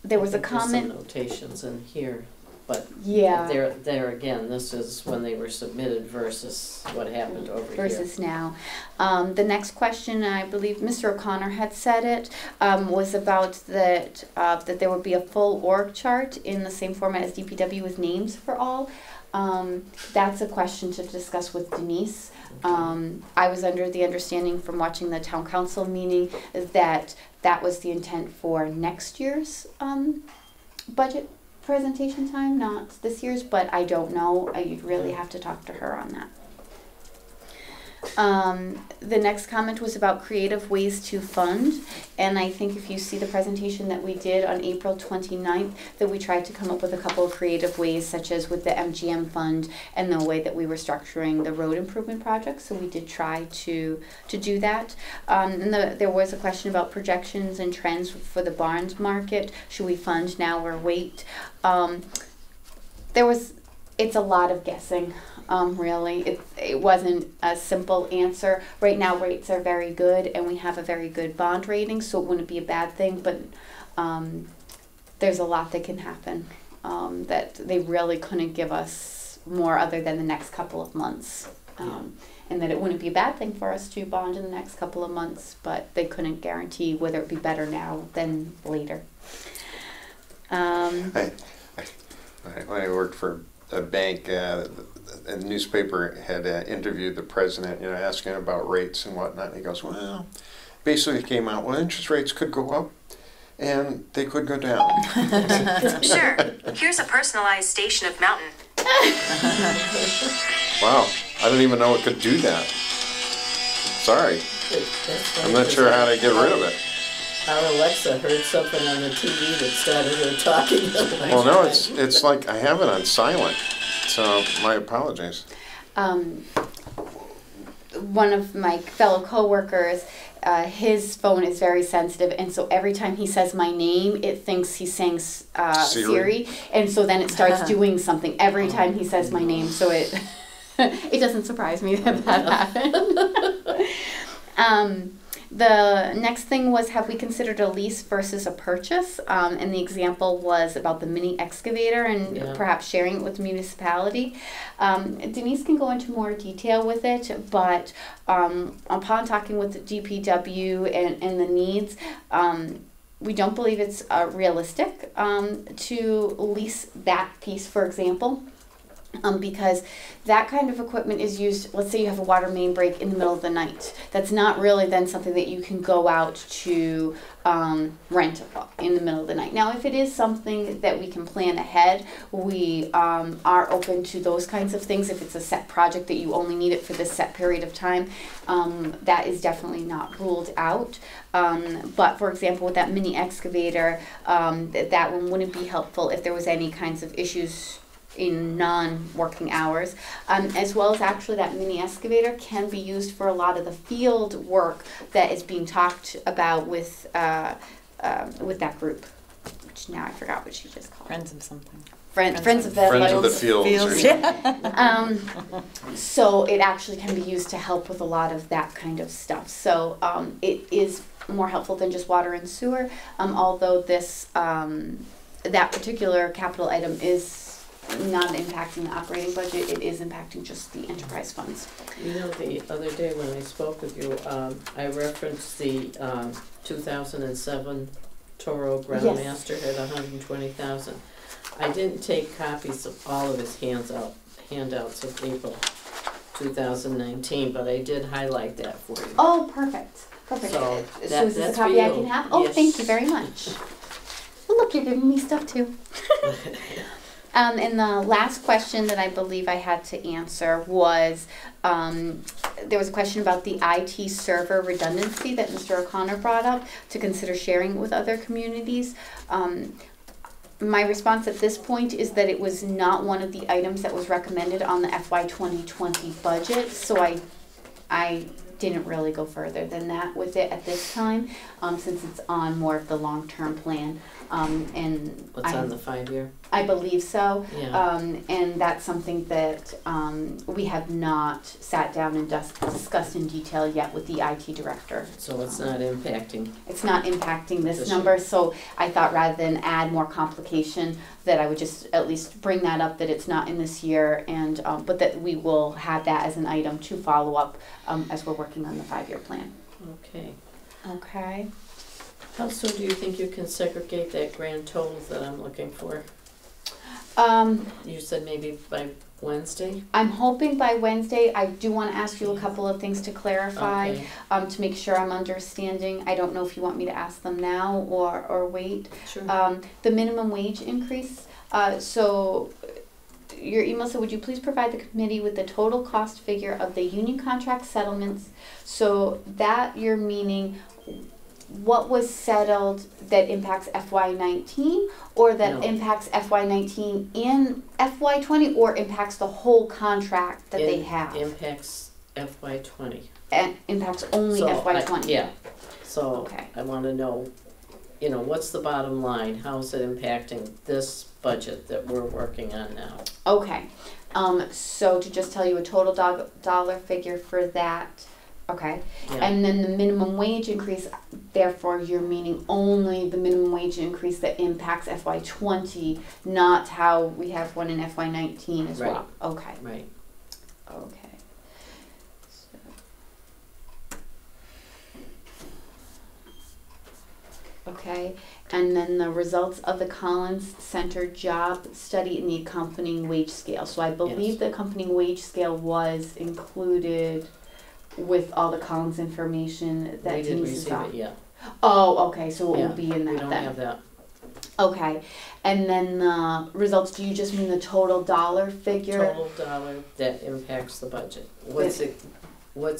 there I was a think there's comment. some notations in here, but Yeah. there again, this is when they were submitted versus what happened over here. Versus now. The next question, I believe Mr. O'Connor had said it, was about that there would be a full org chart in the same format as DPW with names for all. That's a question to discuss with Denise. I was under the understanding from watching the town council meeting that that was the intent for next year's budget presentation time, not this year's, but I don't know. You'd really have to talk to her on that. The next comment was about creative ways to fund, and I think if you see the presentation that we did on April 29th, that we tried to come up with a couple of creative ways, such as with the MGM fund and the way that we were structuring the road improvement projects. So we did try to do that. And there was a question about projections and trends for the Barnes market. Should we fund now or wait? It's a lot of guessing. Really, it wasn't a simple answer. Right now, rates are very good, and we have a very good bond rating, so it wouldn't be a bad thing. But there's a lot that can happen that they really couldn't give us more other than the next couple of months, and that it wouldn't be a bad thing for us to bond in the next couple of months, but they couldn't guarantee whether it be better now than later. When I worked for a bank, a newspaper had interviewed the president, asking about rates and whatnot. And he goes, well, basically it came out, well, interest rates could go up and they could go down. Sure. Here's a personalized station of mountain. Wow, I didn't even know it could do that. Sorry. I'm not sure how to get rid of it. Our Alexa heard something on the TV that started her talking. Well, no, it's like I have it on silent. So my apologies. One of my fellow coworkers, his phone is very sensitive, and so every time he says my name, it thinks he's saying Siri, and so then it starts doing something every time he says my name. So it it doesn't surprise me that happened. The next thing was, have we considered a lease versus a purchase? And the example was about the mini excavator and perhaps sharing it with the municipality. Denise can go into more detail with it, but upon talking with the DPW and the needs, we don't believe it's realistic to lease that piece, for example. Because that kind of equipment is used, let's say you have a water main break in the middle of the night. That's not really then something that you can go out to rent in the middle of the night. Now, if it is something that we can plan ahead, we are open to those kinds of things. If it's a set project that you only need it for this set period of time, that is definitely not ruled out. But for example, with that mini excavator, that one wouldn't be helpful if there was any kinds of issues in non-working hours, as well as actually that mini excavator can be used for a lot of the field work that is being talked about with that group, which now I forgot what she just called. Friends of something. Friends of the Fields. So it actually can be used to help with a lot of that kind of stuff. So it is more helpful than just water and sewer, although this that particular capital item is not impacting the operating budget, it is impacting just the enterprise funds. The other day when I spoke with you, I referenced the 2007 Toro Groundmaster had 120,000. I didn't take copies of all of his handouts of April 2019, but I did highlight that for you. Oh, perfect. Perfect. So is this a copy I can have? Oh, yes. Thank you very much. Well, look, you're giving me stuff too. And the last question that I believe I had to answer was, there was a question about the IT server redundancy that Mr. O'Connor brought up to consider sharing with other communities. My response at this point is that it was not one of the items that was recommended on the FY 2020 budget, so I didn't really go further than that with it at this time, since it's on more of the long-term plan. And what's on the 5-year? I believe so. Yeah. And that's something that we have not sat down and discussed in detail yet with the IT director. So it's not impacting? It's not impacting this number, so I thought rather than add more complication that I would just at least bring that up, that it's not in this year, and but that we will have that as an item to follow up as we're working on the 5-year plan. Okay. Okay. How soon do you think you can segregate that grand total that I'm looking for? You said maybe by Wednesday? I'm hoping by Wednesday. I do want to ask you a couple of things to clarify, Okay. to make sure I'm understanding. I don't know if you want me to ask them now or wait. Sure. The minimum wage increase, so your email said, would you please provide the committee with the total cost figure of the union contract settlements? So that you're meaning what was settled that impacts FY19 or that No. impacts FY19 and FY20 or impacts the whole contract that they have? Impacts FY20. And impacts only So, FY20? Yeah, so Okay. I wanna know, what's the bottom line? How is it impacting this budget that we're working on now? Okay, so to just tell you a total dollar figure for that, okay. Yeah. And then the minimum wage increase, therefore you're meaning only the minimum wage increase that impacts FY20, not how we have one in FY19 as well? Okay, Right, okay. Okay, and then the results of the Collins Center job study and the accompanying wage scale. So I believe Yes. the accompanying wage scale was included with all the Collins information that we did Denise receive saw. it, yeah. Oh, okay, so it Yeah, will be in that We don't then. have that. Okay, and then the results, do you just mean the total dollar figure? Total dollar that impacts the budget. What's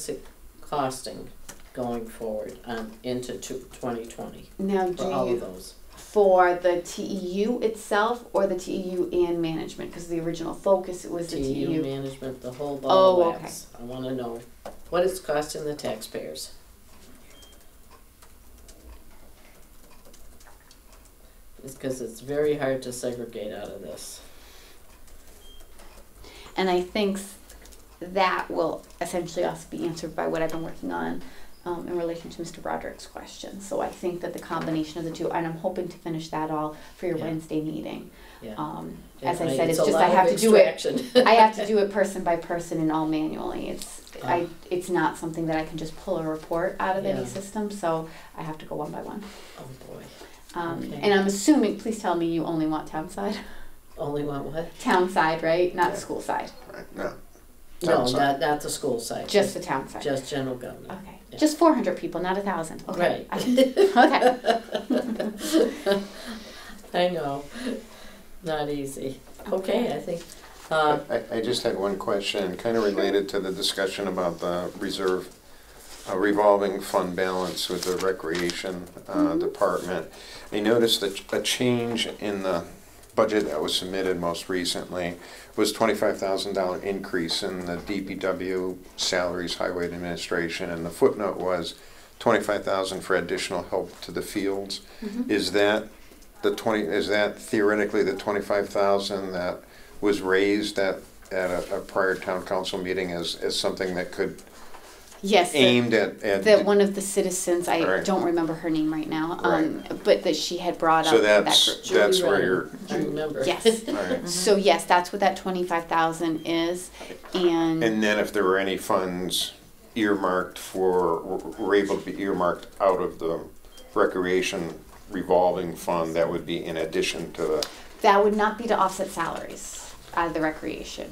it costing going forward into 2020 Now, for all do of you, those? for the TEU itself or the TEU and management? Because the original focus was the TEU TEU. management, the whole ball Oh, of okay. wax. I wanna know what it's costing the taxpayers. It's because it's very hard to segregate out of this. And I think that will essentially also be answered by what I've been working on in relation to Mr. Broderick's question. So I think that the combination of the two, and I'm hoping to finish that all for your Yeah. Wednesday meeting. Yeah. As I Yeah, said, it's a just lot I of have to do it. extraction. I have to do it person by person and all manually. Oh. It's not something that I can just pull a report out of any Yeah. system. So I have to go one by one. Oh, boy. Okay. And I'm assuming. Please tell me you only want town side. Only one what? Town side, right? Not Yeah. school side. Right, no. No, Town side. not the school side. Just the town side. Just general government. Okay. Yeah. Just 400 people, not 1,000. Okay. Right. Okay. I know. Not easy. Okay, I think, I just had one question, kind of related to the discussion about the reserve revolving fund balance with the recreation department. I noticed that a change in the budget that was submitted most recently was $25,000 increase in the DPW salaries, highway administration, and the footnote was $25,000 for additional help to the fields. Is that is that theoretically the $25,000 that was raised at a prior town council meeting as something that could Yes. aimed at That one of the citizens, I Right. don't remember her name right now, Right. but that she had brought so up that that's group. that's Julie where Ryan, you're I remember. Yes. all right. So yes, that's what that 25,000 is, and And then if there were any funds earmarked were able to be earmarked out of the recreation revolving fund, that would be in addition to the, that would not be to offset salaries out of the recreation.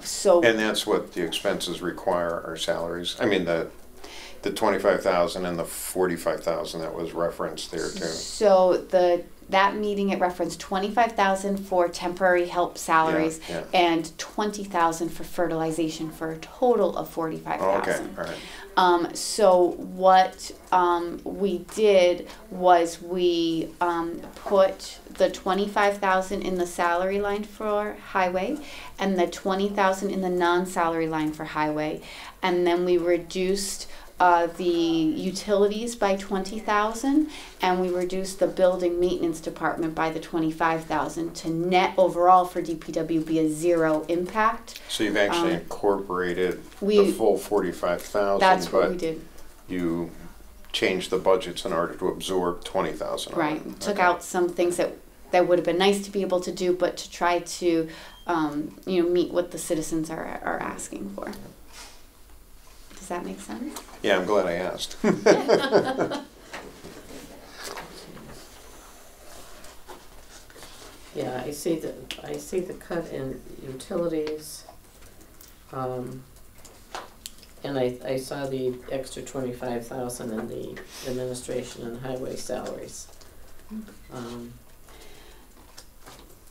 So and that's what the expenses require are salaries. I mean, the 25,000 and the 45,000 that was referenced there too. So that meeting, it referenced 25,000 for temporary help salaries Yeah, and 20,000 for fertilization for a total of 45,000. Oh, okay, all right. So what we did was we put the 25,000 in the salary line for highway and the 20,000 in the non-salary line for highway, and then we reduced the utilities by 20,000, and we reduced the building maintenance department by the 25,000 to net overall for DPW be a zero impact. So you've actually incorporated the we- full 45,000, That's what we but did. you changed the budgets in order to absorb 20,000. of it. Right. We took Okay. out some things that would have been nice to be able to do, but to try to meet what the citizens are asking for. Does that make sense? Yeah, I'm glad I asked. Yeah, I see that see the cut in utilities. And I saw the extra 25,000 in the administration and highway salaries.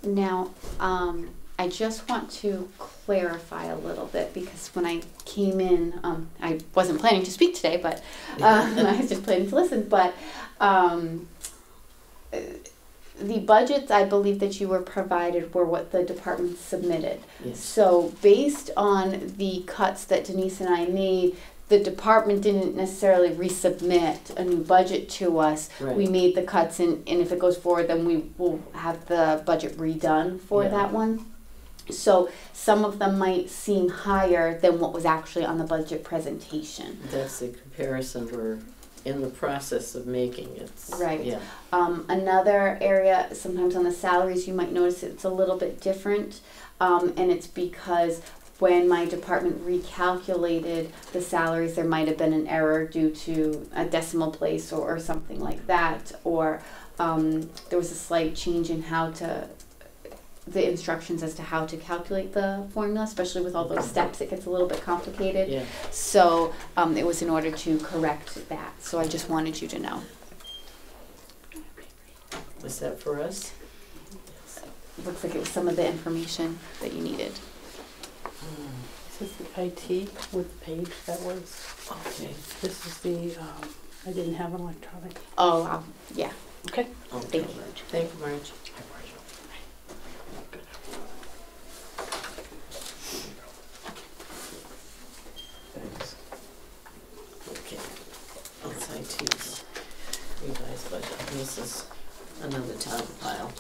Now, I just want to clarify a little bit because when I came in, I wasn't planning to speak today, but I was just planning to listen. But the budgets I believe that you were provided were what the department submitted. Yes. So based on the cuts that Denise and I made, the department didn't necessarily resubmit a new budget to us. Right. We made the cuts, and if it goes forward, then we will have the budget redone for Yeah. that one. So some of them might seem higher than what was actually on the budget presentation. That's the comparison we're in the process of making. It's Right. Yeah. Another area, sometimes on the salaries, you might notice it's a little bit different, and it's because when my department recalculated the salaries, there might have been an error due to a decimal place or something like that, or there was a slight change in the instructions as to how to calculate the formula, especially with all those steps, it gets a little bit complicated. Yeah. So it was in order to correct that. So I just wanted you to know. Was that for us? Looks like it was some of the information that you needed. This is the IT with the page that was. Okay. This is the, I didn't have an electronic. Oh, yeah. Okay. Okay. Thank you. Thank you, Marge. Thanks. Okay. Outside T's revised budget. And this is another town file.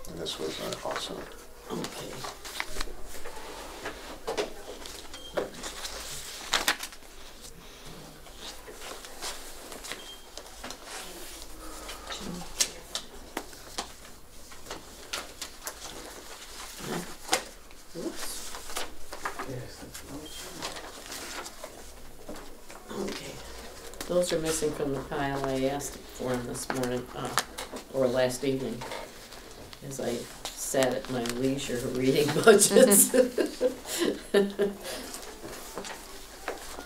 And this was awesome. Okay. Oops. Okay. Those are missing from the pile I asked for them this morning, or last evening, as I sat at my leisure reading budgets.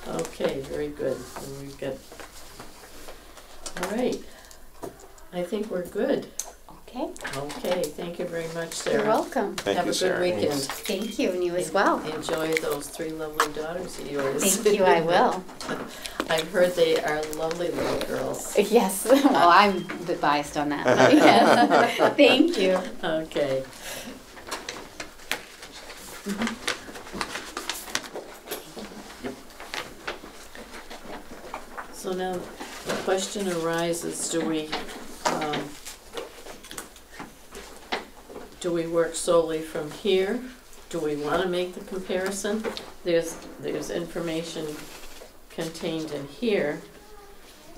Okay, very good. And we've got, all right. I think we're good. Okay. Okay, thank you very much, Sarah. You're welcome. Thank Have you, a good Sarah. weekend. Thank you, and you as well. Enjoy those 3 lovely daughters of yours. Thank you, I will. I've heard they are lovely little girls. Yes, well, I'm a bit biased on that, but yes. Thank you. Okay. So now the question arises, do we work solely from here? Do we want to make the comparison? There's information contained in here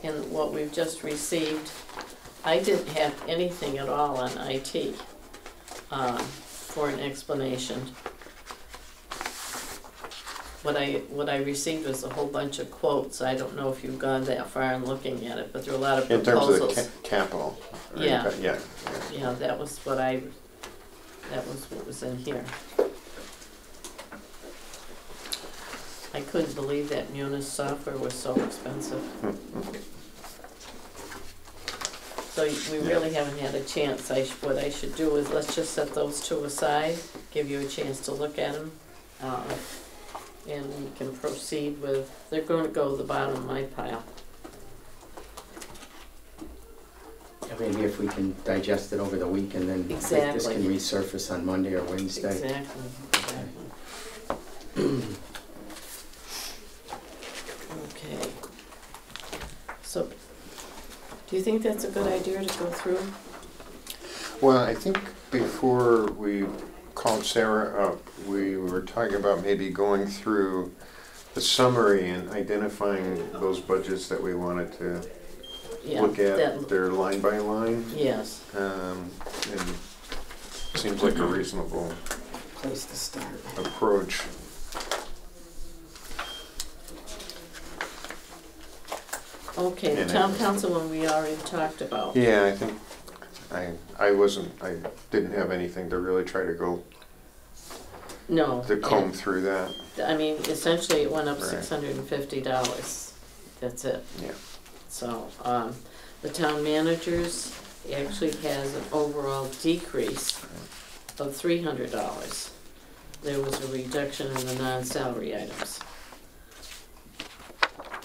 in what we've just received. I didn't have anything at all on IT for an explanation. What I received was a whole bunch of quotes. I don't know if you've gone that far in looking at it, but there are a lot of In terms proposals. of the capital. right? Yeah. Yeah. Yeah, that was what was in here. I couldn't believe that Munis software was so expensive. So we really haven't had a chance. What I should do is let's just set those 2 aside, give you a chance to look at them, and we can proceed with, they're going to go to the bottom of my pile. Maybe if we can digest it over the week and then this Exactly. can resurface on Monday or Wednesday. Exactly. Okay. So, do you think that's a good idea to go through? Well, I think before we called Sarah up, we were talking about maybe going through the summary and identifying those budgets that we wanted to Yeah. look at, that- their line by line. Yes. And seems like a reasonable Place to start. approach. Okay, the And town it- council one we already talked about. Yeah, I think I didn't have anything to really try to go, No. to comb through that. I mean, essentially it went up Right. $650. That's it. Yeah. So, the town managers actually has an overall decrease of $300. There was a reduction in the non-salary items.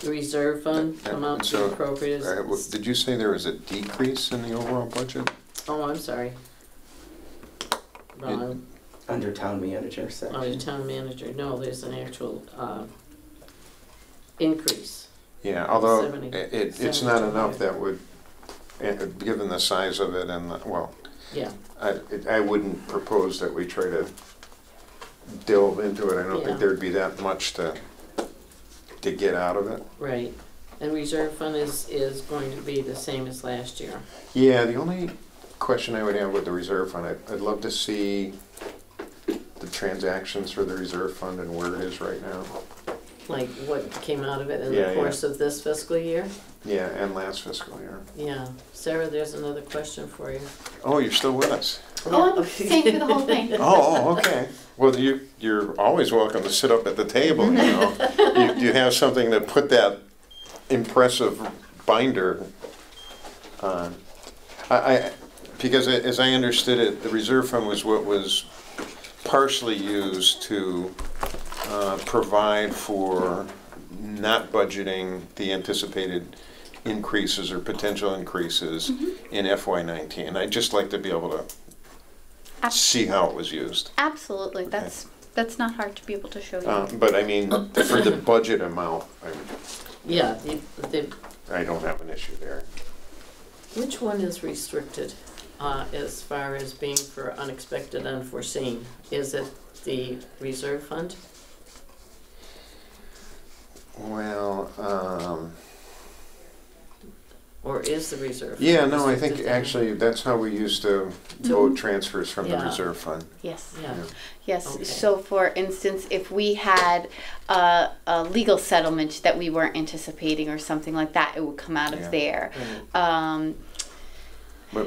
The reserve fund amount to be appropriate All right, well, is, did you say there was a decrease in the overall budget? oh, I'm sorry. Wrong, Under town manager section. oh, the town manager, no, there's an actual, increase. Yeah, although 70 it's not enough that would, given the size of it and, well, Yeah, I wouldn't propose that we try to delve into it. I don't Yeah. think there'd be that much to get out of it. right. And reserve fund is going to be the same as last year. Yeah, the only question I would have with the reserve fund, I'd love to see the transactions for the reserve fund and where it is right now. Like what came out of it in Yeah, the yeah. course of this fiscal year? Yeah, and last fiscal year. Yeah. Sarah, there's another question for you. Oh, you're still with us? Oh, I'm staying for the whole thing. Oh, okay. Well, you're always welcome to sit up at the table, you know. You have something to put that impressive binder on. Because as I understood it, the reserve fund was what was partially used to provide for not budgeting the anticipated increases or potential increases in FY19. I'd just like to be able to see how it was used. Absolutely, that's not hard to be able to show you. But I mean, for the budget amount, Yeah, I don't have an issue there. which one is restricted as far as being for unexpected, unforeseen? Is it the reserve fund? Well, Or is the reserve fund? yeah, no, I think restricted then? actually that's how we used to vote transfers from the Yeah. reserve fund. Yes. Yeah, Yes, Okay. so for instance, if we had a legal settlement that we weren't anticipating or something like that, it would come out of Yeah. there. right.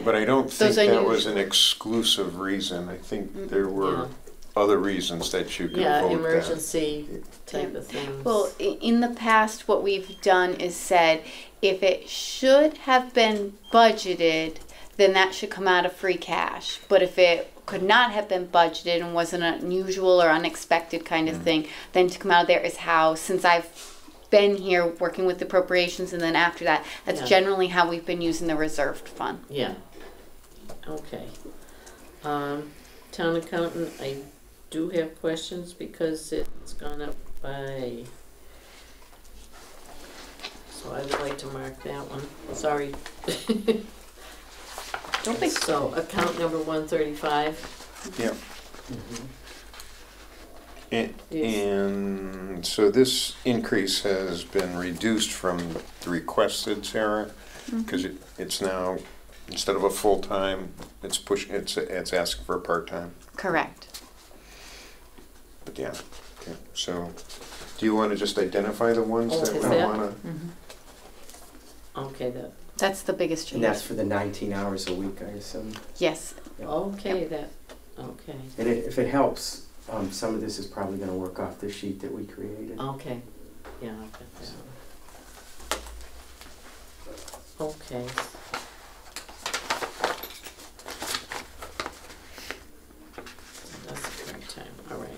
But I don't think Those that was unusual- an exclusive reason. I think there were other reasons that you could Yeah, vote that. emergency type Yeah. of things. Well, in the past, what we've done is said, if it should have been budgeted, then that should come out of free cash. But if it could not have been budgeted and was an unusual or unexpected kind of thing, then to come out of there is how, since I've been here working with appropriations and then after that, that's Yeah. generally how we've been using the reserved fund. Yeah, okay. Town accountant, I do have questions because it's gone up by, so I would like to mark that one, sorry. Don't be So, account number 135, Yeah. And, Yes. and so this increase has been reduced from the requested, Sarah, because it's now, instead of a full-time, it's asking for a part-time. correct. But yeah, okay. So do you want to just identify the ones Oh, that is we that- want to? okay, that, That's the biggest change. And that's for the 19 hours a week, I assume. Yes. okay, that, okay, And if it helps, some of this is probably gonna work off the sheet that we created. okay, yeah, I'll get that. Okay. That's a great time, all right.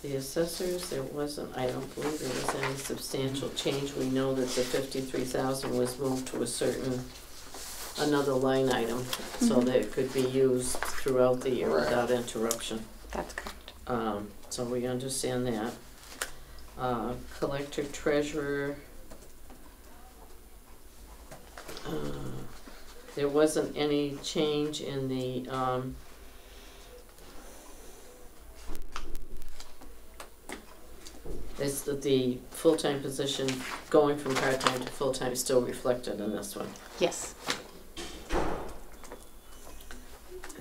The assessors, there wasn't, I don't believe there was any substantial change. We know that the 53,000 was moved to a certain, another line item, so that it could be used throughout the year Right. without interruption. That's correct. So we understand that. Collector treasurer, there wasn't any change in the, it's the full-time position going from part-time to full-time is still reflected in this one. Yes. I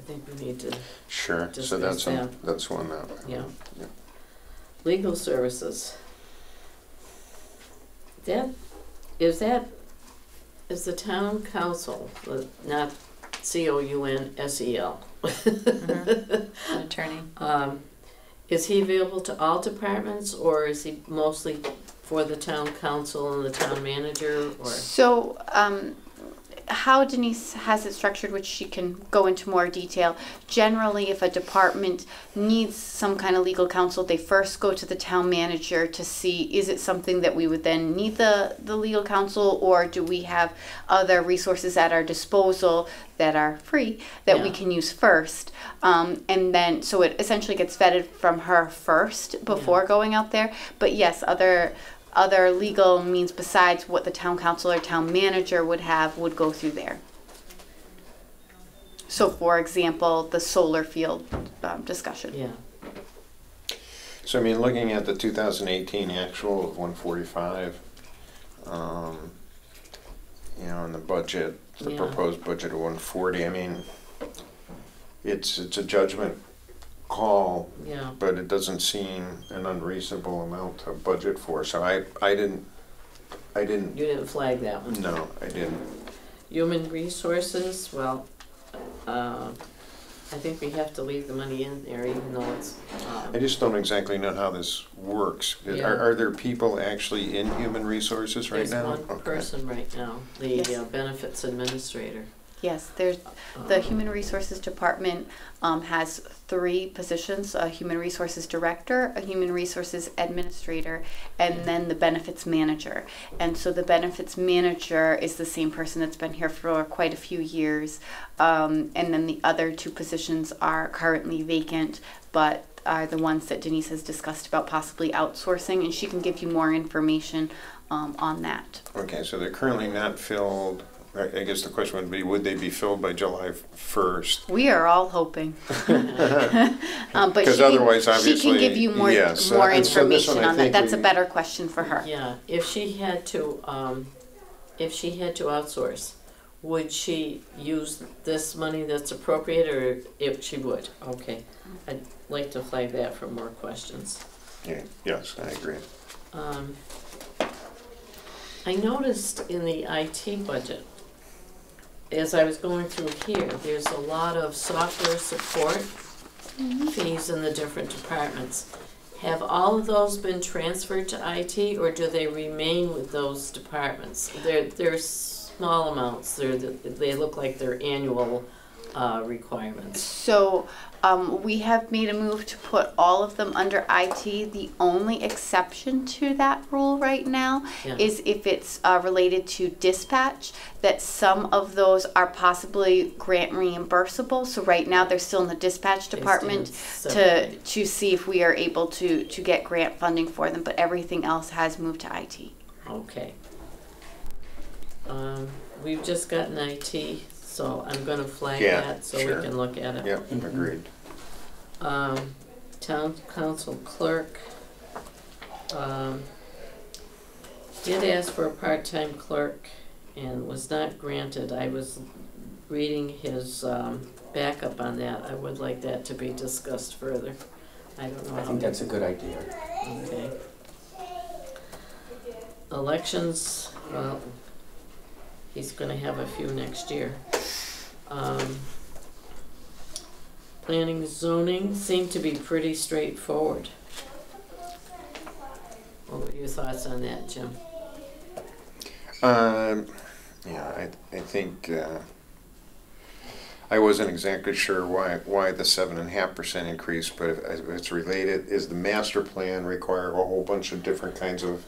think we need to, Sure, so Discuss that's one that. yeah. Yeah. Legal services. Is that is the town council, not COUNSEL, An attorney. is he available to all departments, or is he mostly for the town council and the town manager, or? So, how Denise has it structured, which she can go into more detail, generally if a department needs some kind of legal counsel, they first go to the town manager to see, is it something that we would then need the legal counsel, or do we have other resources at our disposal that are free that we can use first? And then, so it essentially gets vetted from her first before going out there. But yes, other legal means besides what the town council or town manager would have would go through there. So for example, the solar field discussion. Yeah. So I mean, looking at the 2018 actual of 145, you know, and the budget, the proposed budget of 140, I mean, it's a judgment call, but it doesn't seem an unreasonable amount to budget for. So I didn't. You didn't flag that one? No, I didn't. Human resources, well, I think we have to leave the money in there, even though it's. I just don't exactly know how this works. Are there people actually in human resources right now? There's one person right now, the benefits administrator. Yes, there's the Human Resources Department has 3 positions: a Human Resources Director, a Human Resources Administrator, and then the Benefits Manager. And so the Benefits Manager is the same person that's been here for quite a few years. And then the other 2 positions are currently vacant, but are the ones that Denise has discussed about possibly outsourcing, and she can give you more information on that. Okay, so they're currently not filled. I guess the question would be, would they be filled by July 1st? We are all hoping. But Because otherwise, obviously, she can give you more information on that. That's a better question for her. Yeah, if she had to outsource, would she use this money that's appropriate, or if she would? Okay, I'd like to flag that for more questions. Yeah, yes, I agree. I noticed in the IT budget, as I was going through here, there's a lot of software support fees in the different departments. Have all of those been transferred to IT, or do they remain with those departments? They're small amounts. They look like they're annual requirements. So we have made a move to put all of them under IT. The only exception to that rule right now is if it's related to dispatch, that some of those are possibly grant reimbursable. So right now they're still in the dispatch department to see if we are able to get grant funding for them, but everything else has moved to IT. Okay. We've just gotten IT, so I'm going to flag that so we can look at it. Yep, agreed. Town council clerk did ask for a part-time clerk and was not granted. I was reading his backup on that. I would like that to be discussed further. I don't know. I think that's a good idea. Okay. Elections, well, he's going to have a few next year. Planning and zoning seem to be pretty straightforward. What were your thoughts on that, Jim? Yeah, I think I wasn't exactly sure why the 7.5% increase, but if it's related, is the master plan require a whole bunch of different kinds of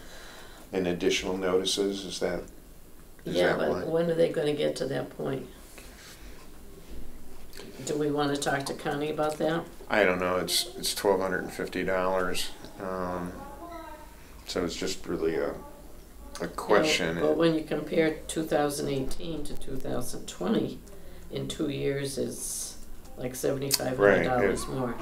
additional notices? Is that but when are they going to get to that point? Do we want to talk to Connie about that? I don't know. It's $1,250, so it's just really a question. But when you compare 2018 to 2020, in 2 years is like $7,500 more.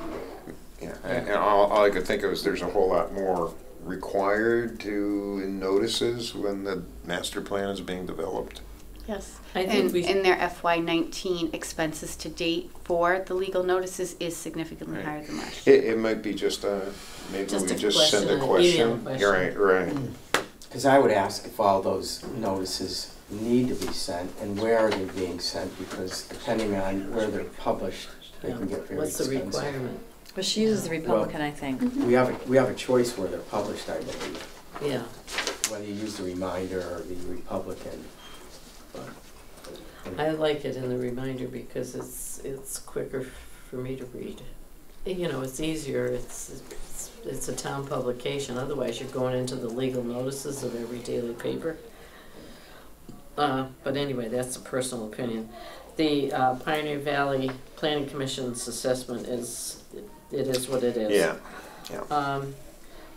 Yeah, and all I could think of is there's a whole lot more required in notices when the master plan is being developed. Yes, I think in their FY19 expenses to date for the legal notices is significantly higher than last year. It might be just maybe just we a just question, send a question. Email question. You're right. Because I would ask if all those notices need to be sent and where are they being sent, because depending on where they're published, they can get very What's the expensive. requirement? But she uses the Republican, I think. We have a choice where they're published, I believe, Yeah, whether you use the Reminder or the Republican. But I like it in the Reminder because it's quicker for me to read. You know, it's easier, it's a town publication, otherwise you're going into the legal notices of every daily paper. But anyway, that's a personal opinion. The Pioneer Valley Planning Commission's assessment is what it is. Yeah, yeah.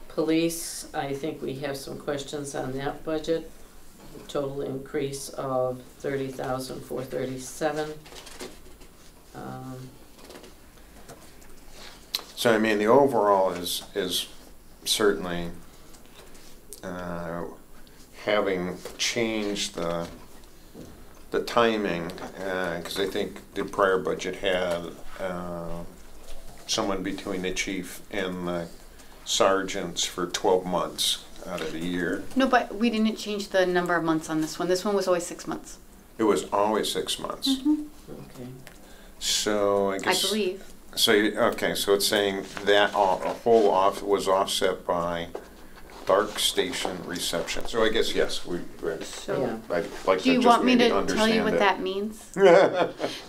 Police, I think we have some questions on that budget. Total increase of $30,437. So I mean, the overall is certainly having changed the timing, because I think the prior budget had someone between the chief and the sergeants for 12 months out of the year. No, but we didn't change the number of months on this one. This one was always 6 months. It was always 6 months. Okay. So I I guess. believe. So okay, so it's saying that a whole off was offset by dark station reception. So I guess yes, So, Yeah. I'd like do you to just want me maybe to tell you understand what it. that means?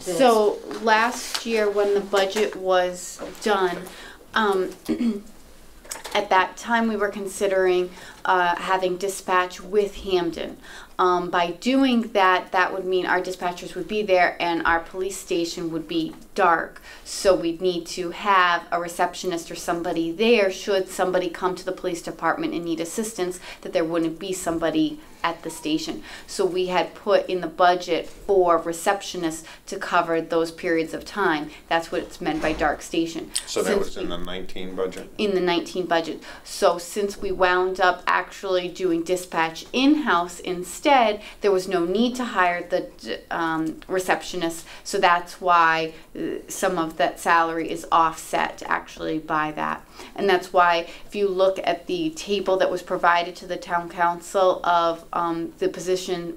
So last year when the budget was done, at that time we were considering having dispatch with Hamden. By doing that, that would mean our dispatchers would be there and our police station would be dark. So we'd need to have a receptionist or somebody there should somebody come to the police department and need assistance, that there wouldn't be somebody at the station. So we had put in the budget for receptionists to cover those periods of time. That's what it's meant by dark station. So that Since was in the 19 budget? in the 19 budget. So since we wound up actually doing dispatch in-house instead, there was no need to hire the receptionist. So that's why some of that salary is offset actually by that. And that's why if you look at the table that was provided to the town council of the position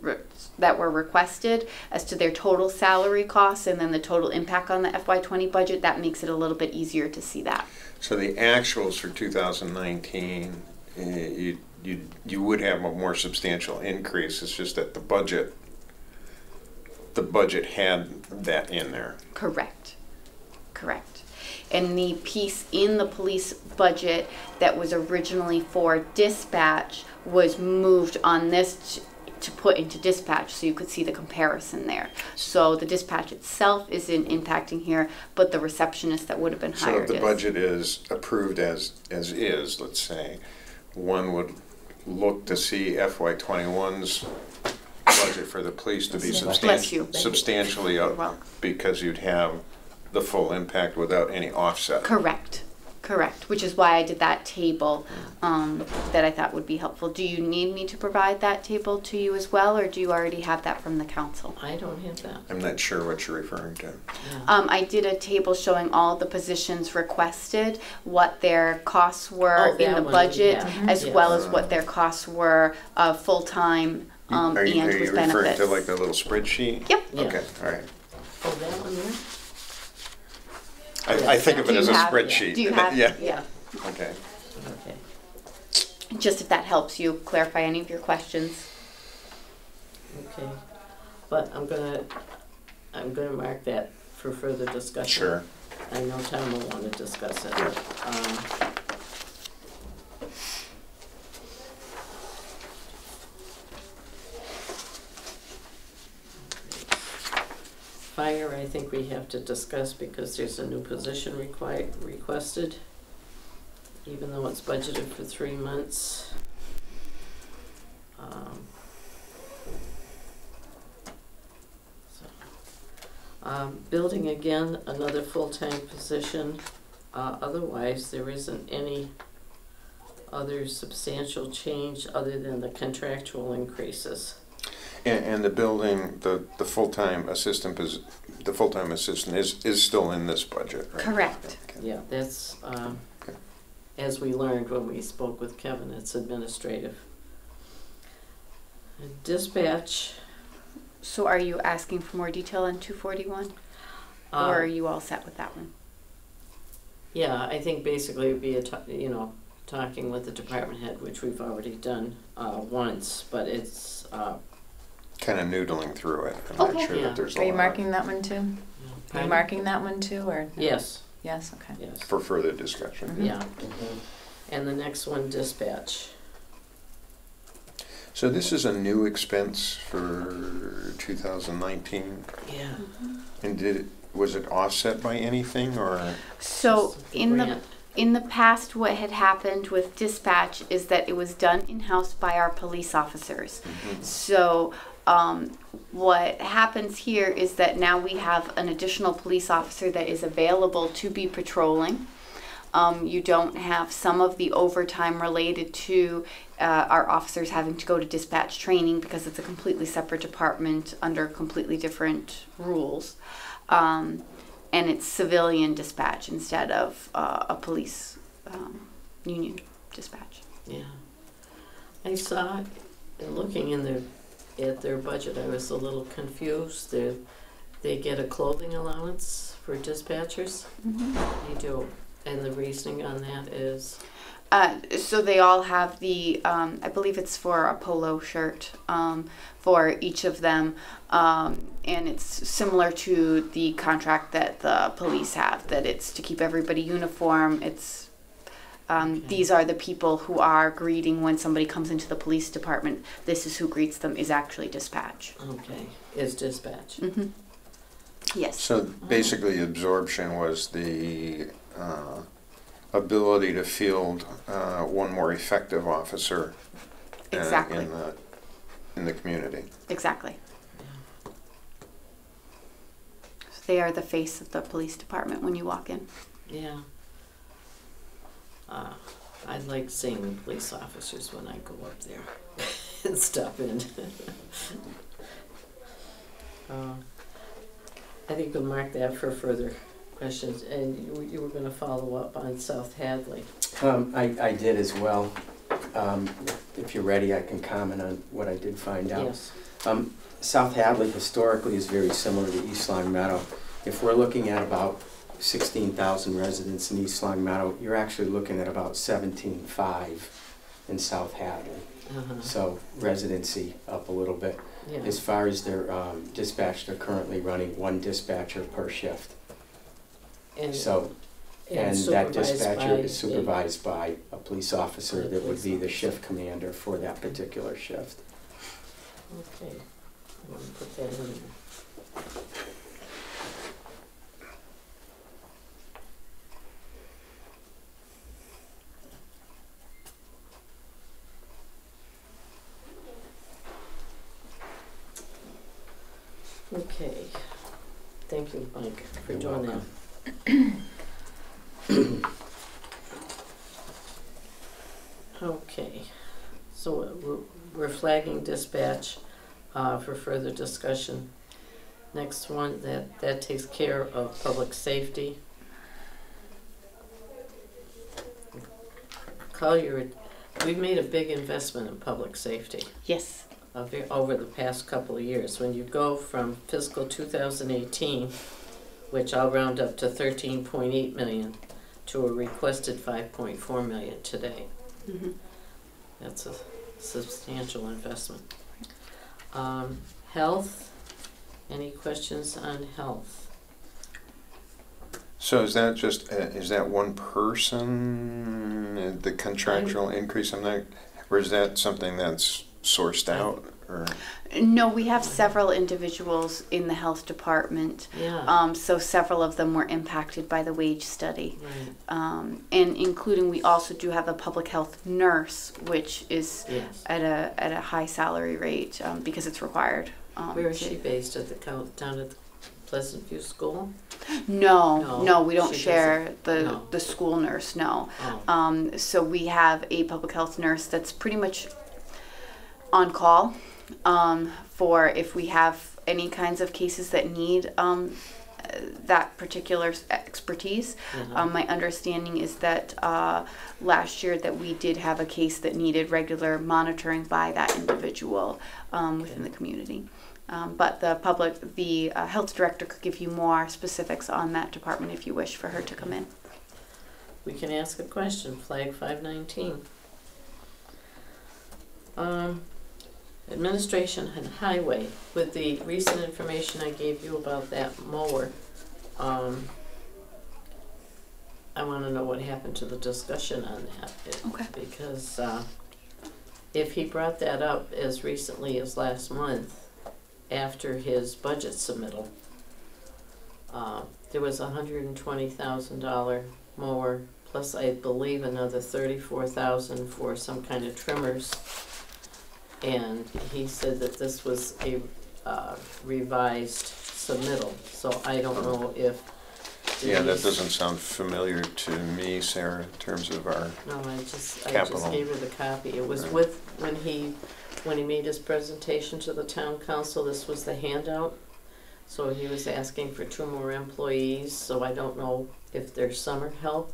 that were requested as to their total salary costs and then the total impact on the FY20 budget, that makes it a little bit easier to see that. So the actuals for 2019, you would have a more substantial increase. It's just that the budget had that in there. Correct. Correct. And the piece in the police budget that was originally for dispatch was moved on this to put into dispatch, so you could see the comparison there. So the dispatch itself isn't impacting here, but the receptionist that would have been hired So if the is. budget is approved as is, let's say, one would look to see FY21's budget for the police to be Bless you. substantially You're up, welcome. because you'd have the full impact without any offset. Correct. Correct, which is why I did that table that I thought would be helpful. Do you need me to provide that table to you as well, or do you already have that from the council? I don't have that. I'm not sure what you're referring to. I did a table showing all the positions requested, what their costs were Oh, in that the one, budget, yeah. as Yes. well as what their costs were full-time and Are you with referring benefits. to like the little spreadsheet? Yep. Yeah. Okay, all right. Oh, that one there? I think of Do it as a you have- spreadsheet. do you have- Yeah, Yeah. okay. Okay. Just if that helps you clarify any of your questions. Okay. But I'm gonna mark that for further discussion. Sure. I know Tom will want to discuss it. Fire, I think we have to discuss because there's a new position requested, even though it's budgeted for 3 months. Building again, another full-time position. Otherwise, there isn't any other substantial change other than the contractual increases. And the building, the full-time assistant, is still in this budget, right? Correct. Okay. Yeah, that's, as we learned when we spoke with Kevin, it's administrative. And dispatch, So are you asking for more detail on 241? Or are you all set with that one? Yeah, I think basically it'd be talking with the department head, which we've already done once, but it's Kind of noodling through it. I'm Okay. not sure Yeah. that there's a Are you lot marking that one too? Are you Pardon? marking that one too, or? no? Yes, Yes, okay. yes, for further discussion. Mhm. yeah. And the next one, dispatch. So this is a new expense for 2019, Yeah. and was it offset by anything, or? So in the Grant. in the past, what had happened with dispatch is that it was done in-house by our police officers. So what happens here is that now we have an additional police officer that is available to be patrolling. You don't have some of the overtime related to our officers having to go to dispatch training because it's a completely separate department under completely different rules. And it's civilian dispatch instead of a police union dispatch. Yeah. I saw, looking at their budget, I was a little confused. They get a clothing allowance for dispatchers? They do. And the reasoning on that is? So they all have the, I believe it's for a polo shirt for each of them. And it's similar to the contract that the police have, that it's to keep everybody uniform. It's these are the people who are greeting when somebody comes into the police department. This is who greets them, is actually dispatch. Okay, is dispatch. Yes. So basically absorption was the ability to field one more effective officer Exactly. in the community. Exactly. They are the face of the police department when you walk in. Yeah. I like seeing the police officers when I go up there and stop in. I think we'll mark that for further questions. And you were going to follow up on South Hadley. I did as well. If you're ready, I can comment on what I did find out. Yes. South Hadley historically is very similar to East Long Meadow. If we're looking at about 16,000 residents in East Long Meadow, you're actually looking at about 17.5 in South Hadley. So residency up a little bit. Yeah. As far as their dispatch, they're currently running one dispatcher per shift. And And that dispatcher is by supervised by a police officer By a that would police be the officer. shift commander for that particular shift. Okay. I'm going to put that in there. Okay. Thank you, Mike, for You're doing welcome. that. Okay, so we're flagging dispatch for further discussion. Next one, that takes care of public safety. Collier, we've made a big investment in public safety Yes. over the past couple of years. When you go from fiscal 2018, which I'll round up to 13.8 million, to a requested 5.4 million today. That's a substantial investment. Health, any questions on health? So is that just, is that one person, the contractual increase on that, or is that something that's sourced out, or? No, we have several individuals in the health department. Yeah. So several of them were impacted by the wage study. Right. And including, we also do have a public health nurse, which is Yes. at a high salary rate because it's required. Where is she based? Down at the Pleasant View School? No, we don't she share doesn't. the school nurse, no. Oh. So we have a public health nurse that's pretty much on call for if we have any kinds of cases that need that particular expertise. My understanding is that last year that we did have a case that needed regular monitoring by that individual within the community. But the health director could give you more specifics on that department if you wish for her to come in. We can ask a question, flag 519. Administration and highway, with the recent information I gave you about that mower, I want to know what happened to the discussion on that. Okay. Because if he brought that up as recently as last month, after his budget submittal, there was $120,000 mower, plus I believe another $34,000 for some kind of trimmers. And he said that this was a revised submittal, so I don't know if. Yeah, that doesn't sound familiar to me, Sarah, in terms of our No, I just capital. gave her the copy. It was Right. with, when he made his presentation to the town council, this was the handout. So he was asking for 2 more employees, so I don't know if there's summer help,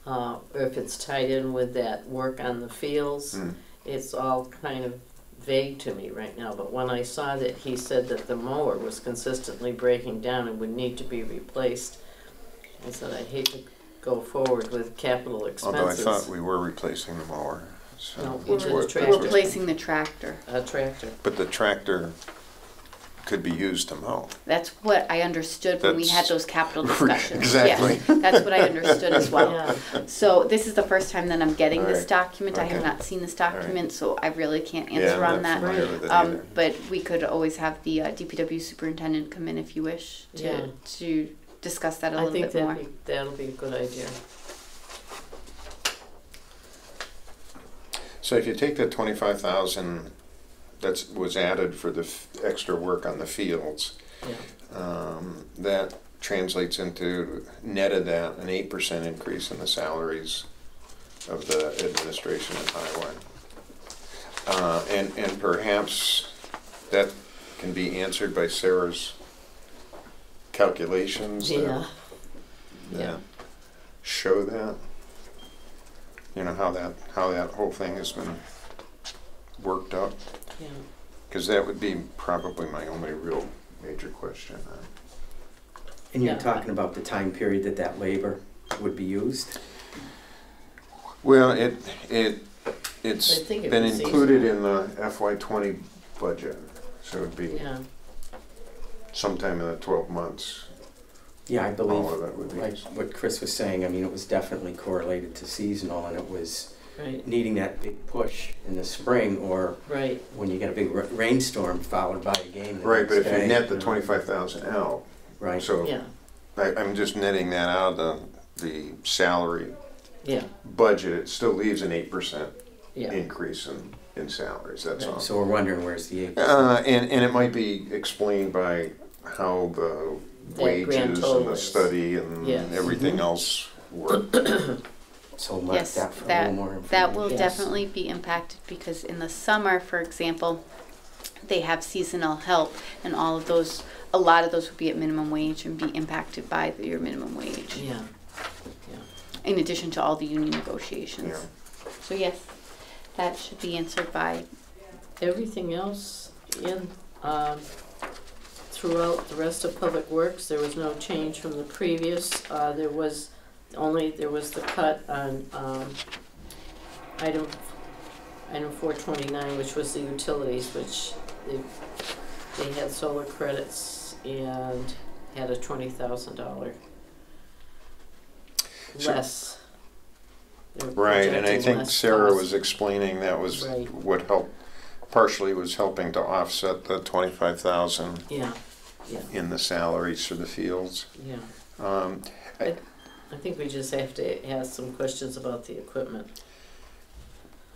or if it's tied in with that work on the fields. It's all kind of vague to me right now, but when I saw that he said that the mower was consistently breaking down and would need to be replaced, I said I hate to go forward with capital expenses. Although I thought we were replacing the mower. So No, that's we what- just that's We're what- replacing the tractor. A tractor. But the tractor could be used to mow. That's what I understood when we had That's- those capital discussions. Exactly. Yes, that's what I understood as well. Yeah. So this is the first time that I'm getting this Alright. document. I have Okay. not seen this document, so I really can't answer Yeah, on I'm that. not familiar with it either. But we could always have the DPW superintendent come in if you wish Yeah. to discuss that a I little think bit more. that'll be a good idea. So if you take that 25,000 that was added for the extra work on the fields, Yeah. that translates into, net of that, an 8% increase in the salaries of the administration and highway. And perhaps that can be answered by Sarah's calculations Yeah. that show that. You know, how that whole thing has been worked up. Yeah. Because that would be probably my only real major question. And you're Yeah. talking about the time period that that labor would be used? Well, it's I think it been was included in the FY20 budget, so it'd be Yeah. sometime in the 12 months. Yeah, I believe, All of that would be- like what Chris was saying, I mean, it was definitely correlated to seasonal, and it was Right. needing that big push in the spring, or Right. when you get a big rainstorm followed by a game the Right, but next if you day, net the know. 25,000 out, Right. so Yeah. I'm just netting that out of the salary Yeah. budget, it still leaves an 8% Yeah. increase in salaries, that's all. So we're wondering where's the 8%? And it might be explained by how the That grand wages total and the is. study and Yes. everything else work. So mark Yes, that for a that, little more information. that will Yes. definitely be impacted because in the summer, for example, they have seasonal help and all of those, a lot of those would be at minimum wage and be impacted by your minimum wage. Yeah. In addition to all the union negotiations. Yeah. So yes, that should be answered by, Everything else in, throughout the rest of Public Works, there was no change from the previous. There was the cut on, item 429, which was the utilities, which they had solar credits and had a $20,000 So- less. They were Right, and I projecting think less Sarah cost. was explaining that was Right. what partially was helping to offset the 25,000 Yeah, yeah, in the salaries for the fields. yeah. Um, I think we just have to ask some questions about the equipment.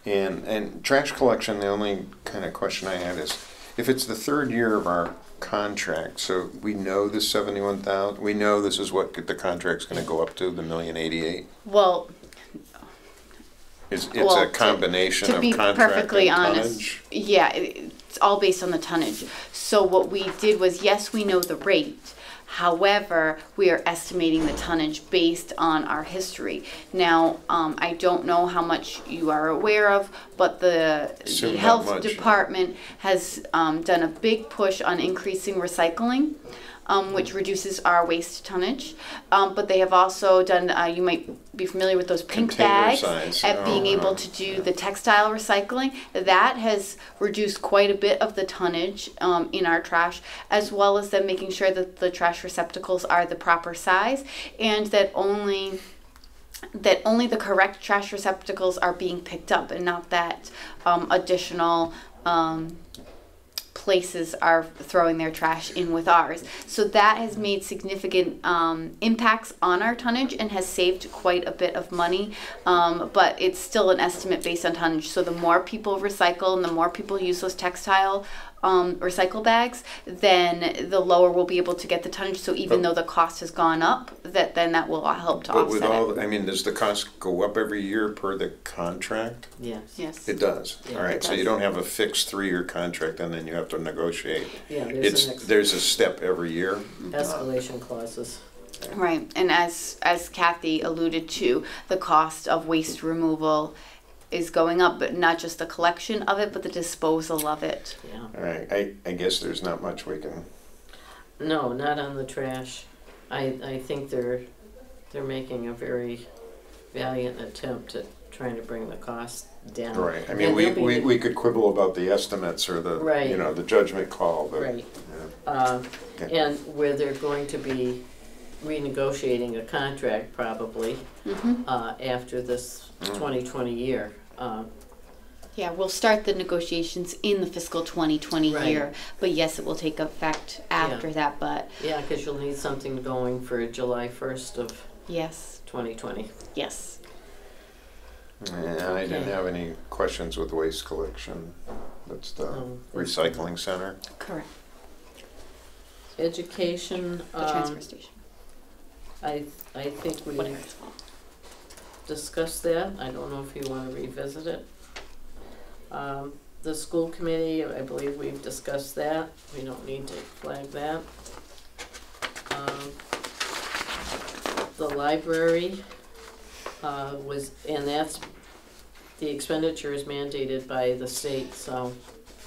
And trash collection, the only kind of question I had is, if it's the third year of our contract, so we know the 71,000, we know this is what the contract's going to go up to, the $1,088,000. well, It's Well, a combination to of be contract perfectly and honest, tonnage. yeah, it's all based on the tonnage. So what we did was, yes, we know the rate, However, we are estimating the tonnage based on our history. Now, I don't know how much you are aware of, but the Assume not health much. department has done a big push on increasing recycling, which reduces our waste tonnage. But they have also done, you might be familiar with those pink Container bags, size. at being able to do the textile recycling. That has reduced quite a bit of the tonnage in our trash, as well as them making sure that the trash receptacles are the proper size, and that only the correct trash receptacles are being picked up, and not that additional places are throwing their trash in with ours. So that has made significant impacts on our tonnage and has saved quite a bit of money, but it's still an estimate based on tonnage. So the more people recycle and the more people use those textile recycle bags, then the lower we'll be able to get the tonnage. So even though the cost has gone up, that will help to But with offset all, it. I mean, does the cost go up every year per the contract? Yes. Yes. It does. Yeah, All right, it so you does. don't have a fixed 3-year contract and then you have to negotiate. Yeah, there's an There's a step every year. escalation clauses. Right, and as Kathy alluded to, the cost of waste removal is going up, but not just the collection of it, but the disposal of it. Yeah. All right, I guess there's not much we can, No, not on the trash. I think they're making a very valiant attempt at trying to bring the cost down. right. I mean, And they'll be- we could quibble about the estimates or the, Right. you know, the judgment call, but. Right. Yeah. Okay. And where they're going to be renegotiating a contract probably after this 2020 year. Yeah, we'll start the negotiations in the fiscal 2020 Right. year, but yes, it will take effect after that, but Yeah, because you'll need something going for July 1st of yes, 2020. yes. Yeah, I didn't Okay. have any questions with waste collection. That's the That's recycling center. Correct. Education, The transfer station, I think we whatever it's called. discussed that. I don't know if you want to revisit it. The school committee, I believe we've discussed that. We don't need to flag that. The library and that's, the expenditure is mandated by the state, so.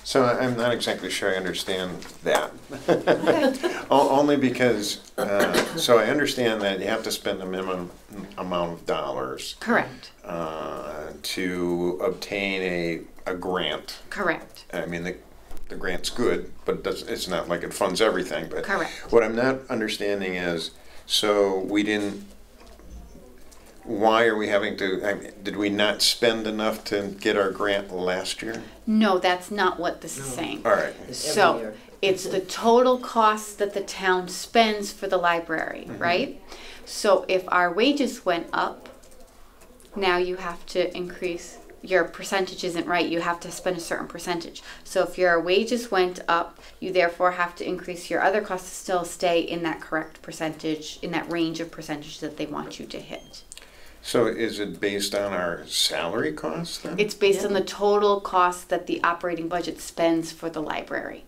So I'm not exactly sure I understand that. Only because, so I understand that you have to spend a minimum amount of dollars Correct. to obtain a grant. Correct. I mean, the grant's good, but it's not like it funds everything. But Correct. what I'm not understanding is, so why are we having to, I mean, did we not spend enough to get our grant last year? No, that's not what this is No. saying. All right. It's So, every year. it's the total cost that the town spends for the library, right? So if our wages went up, now you have to increase, your percentage isn't right, you have to spend a certain percentage. So if your wages went up, you therefore have to increase your other costs to still stay in that correct percentage, in that range of percentage that they want you to hit. So is it based on our salary costs then? It's based on the total cost that the operating budget spends for the library.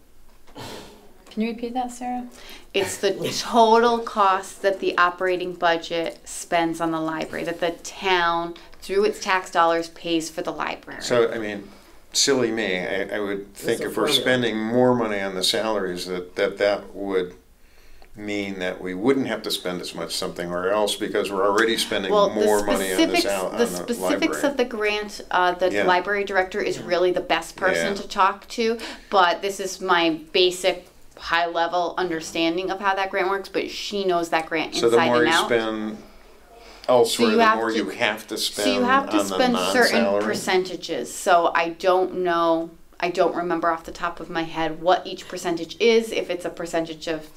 Can you repeat that, Sarah? It's the total cost that the operating budget spends on the library, that the town, through its tax dollars, pays for the library. So, I mean, silly me, I would think a if we're formula. spending more money on the salaries, that would mean that we wouldn't have to spend as much something or else because we're already spending Well, more money on the specifics library. of the grant, the Yeah. library director is really the best person Yeah. to talk to, but this is my basic high-level understanding of how that grant works, but she knows that grant So the inside more and you out. spend elsewhere, you the have more to- you have to spend So you have to on the spend certain non-salary? percentages. So I don't know, I don't remember off the top of my head what each percentage is, if it's a percentage of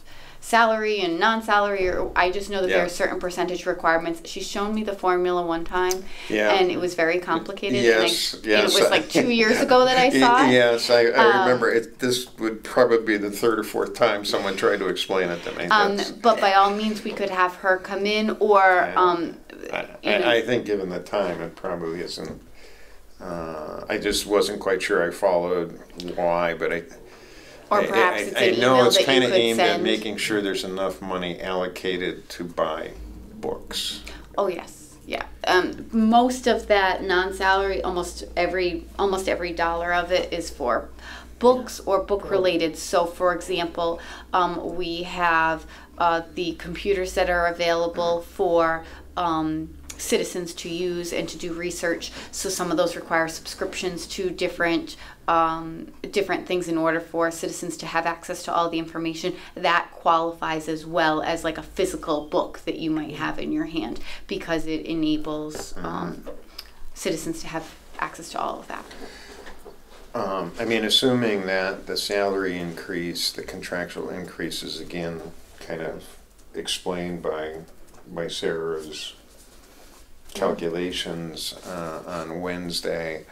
salary and non-salary, or I just know that there Yeah. are certain percentage requirements. She's shown me the formula one time, Yeah. and it was very complicated. Yes, and yes. it was like 2 years ago that I saw it. Yes, I remember it. This would probably be the third or fourth time someone tried to explain it to me. That's- But by all means, we could have her come in, or I think given the time, it probably isn't. I just wasn't quite sure I followed why, but Or perhaps it's an I know email it's that you kind of could aimed at send. making sure there's enough money allocated to buy books. Oh, yes, yeah. Most of that non-salary, almost every dollar of it is for books or book-related. So, for example, we have the computers that are available for citizens to use and to do research. So some of those require subscriptions to different things in order for citizens to have access to all the information. That qualifies as well as like a physical book that you might have in your hand, because it enables citizens to have access to all of that. I mean, assuming that the salary increase, the contractual increase is again kind of explained by Sarah's calculations on Wednesday,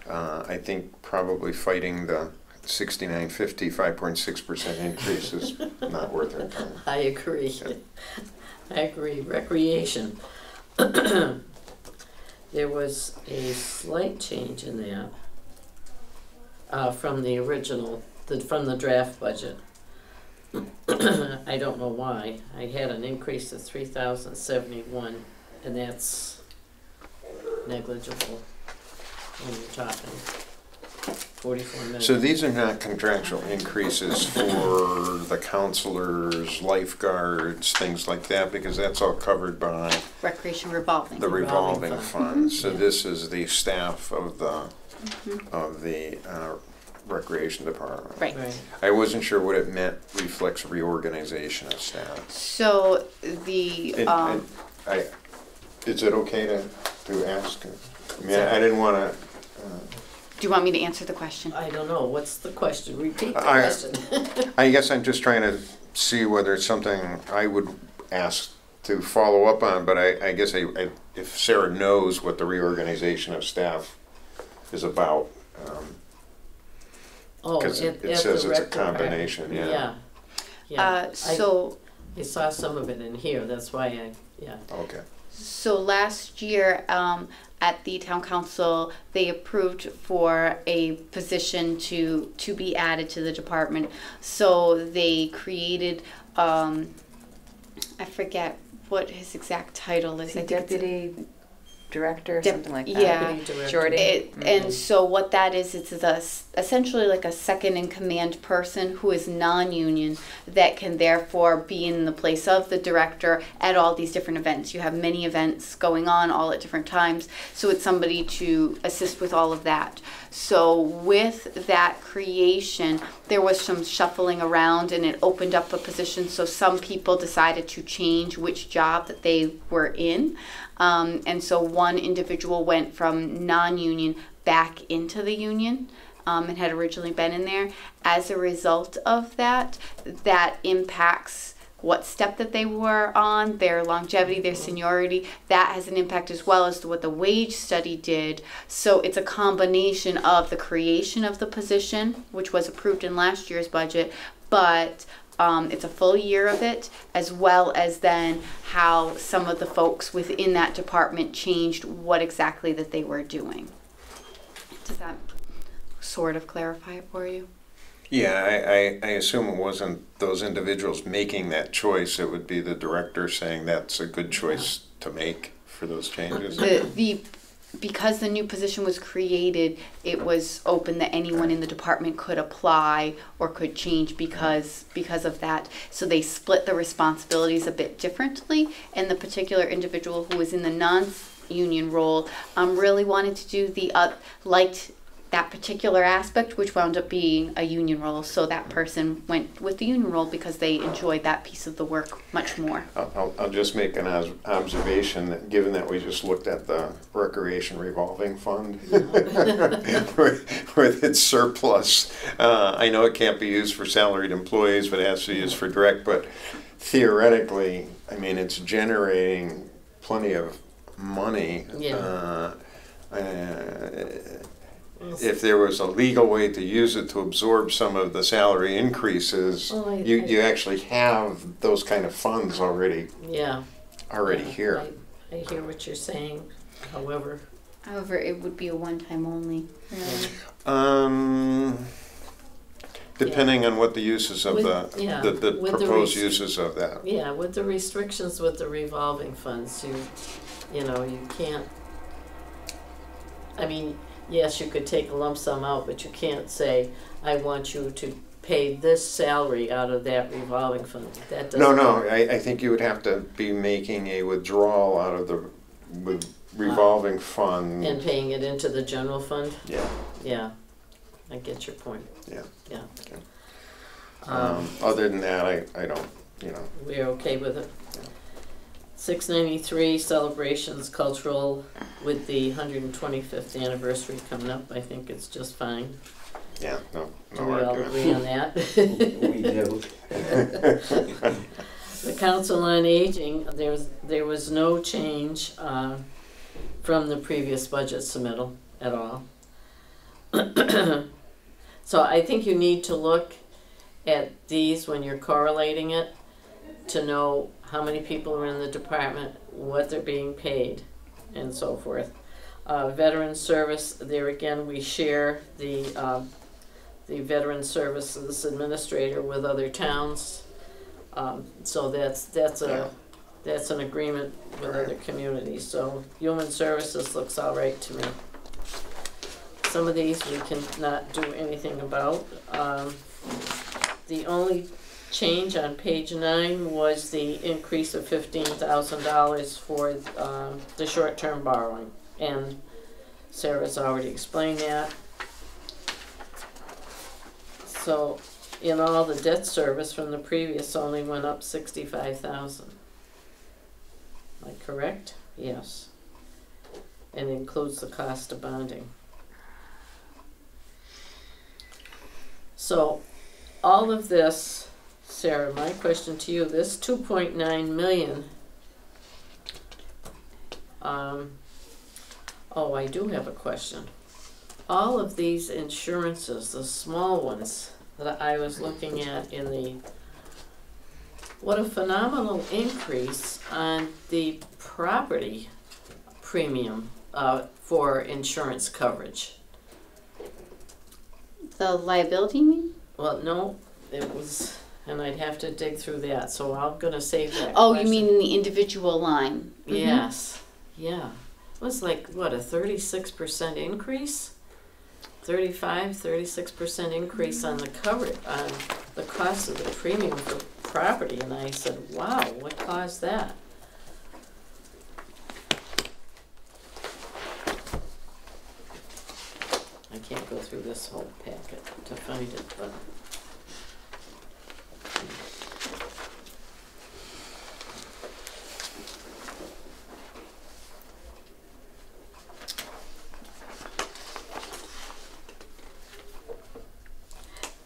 I think probably fighting the 69.50 5.6% increase is not worth our time. I agree. I agree. Recreation. There was a slight change in that from the original, from the draft budget. I don't know why. I had an increase of 3,071, and that's negligible when you're talking 44 million. So these are not contractual increases for the counselors, lifeguards, things like that, because that's all covered by Recreation revolving. the revolving Revolving fund. So Yeah. this is the staff of the recreation department. Right. Right. I wasn't sure what it meant, reflects reorganization of staff. So the Is it okay to ask? I mean, I didn't want to. do you want me to answer the question? I don't know. What's the question? Repeat the I- question. I guess I'm just trying to see whether it's something I would ask to follow up on, but I guess if Sarah knows what the reorganization of staff is about, Oh, because at it says the it's a rec department. combination, yeah. Yeah. So I saw some of it in here. That's why Okay. So last year, at the town council, they approved for a position to be added to the department. So they created, I forget what his exact title is. I think it's Deputy director or Dep- something like that. yeah. Deputy director. Shorty. And so what that is, it's essentially like a second in command person who is non-union that can therefore be in the place of the director at all these different events. You have many events going on all at different times, so it's somebody to assist with all of that. So with that creation, there was some shuffling around and it opened up a position, so some people decided to change which job that they were in. And so one individual went from non-union back into the union and had originally been in there. As a result of that, that impacts what step that they were on, their longevity, their seniority. That has an impact as well as to what the wage study did. So it's a combination of the creation of the position, which was approved in last year's budget, but it's a full year of it, as well as then how some of the folks within that department changed what exactly that they were doing. Does that sort of clarify it for you? Yeah, I assume it wasn't those individuals making that choice. It would be the director saying that's a good choice to make for those changes. Because the new position was created, it was open that anyone in the department could apply or could change because of that. So they split the responsibilities a bit differently, and the particular individual who was in the non-union role really wanted to do liked that particular aspect, which wound up being a union role. So that person went with the union role because they enjoyed that piece of the work much more. I'll just make an observation that given that we just looked at the recreation revolving fund with its surplus, I know it can't be used for salaried employees, but it has to be used for direct, but theoretically, I mean, it's generating plenty of money. Yeah. If there was a legal way to use it to absorb some of the salary increases, you actually have those kind of funds already Yeah. here. I hear what you're saying. However, However, it would be a one-time only. Depending on what the uses of With- the, yeah, the with the proposed rest- uses of that. Yeah, with the restrictions with the revolving funds, you know, you can't, I mean, yes, you could take a lump sum out, but you can't say, I want you to pay this salary out of that revolving fund. That doesn't. No, I think you would have to be making a withdrawal out of the revolving fund. And paying it into the general fund? Yeah, Yeah, I get your point. yeah. Yeah. Okay. Other than that, I don't, We're okay with it. 693 celebrations cultural with the 125th anniversary coming up. I think it's just fine. yeah, no Do we all argument. agree on that? We do. The Council on Aging, there was no change from the previous budget submittal at all. So I think you need to look at these when you're correlating it to know how many people are in the department, what they're being paid, and so forth. Veteran service, there again, we share the Veteran Services Administrator with other towns. So that's an agreement with other communities. So Human Services looks all right to me. Some of these we can not do anything about. The only change on page 9 was the increase of $15,000 for the short-term borrowing, and Sarah's already explained that. So in all, the debt service from the previous only went up $65,000. Am I correct? Yes. And includes the cost of bonding. So all of this, Sarah, my question to you, this 2.9 million, oh, I do have a question. All of these insurances, the small ones that I was looking at in the, what a phenomenal increase on the property premium for insurance coverage. The liability, you mean? Well, no, it was, and I'd have to dig through that, so I'm gonna save that Oh, question. you mean in the individual line? Mhm. Yes, yeah. It was like, what, a 36% increase? 36% increase on the coverage, on the cost of the premium for property, and I said, wow, what caused that? I can't go through this whole packet to find it, but.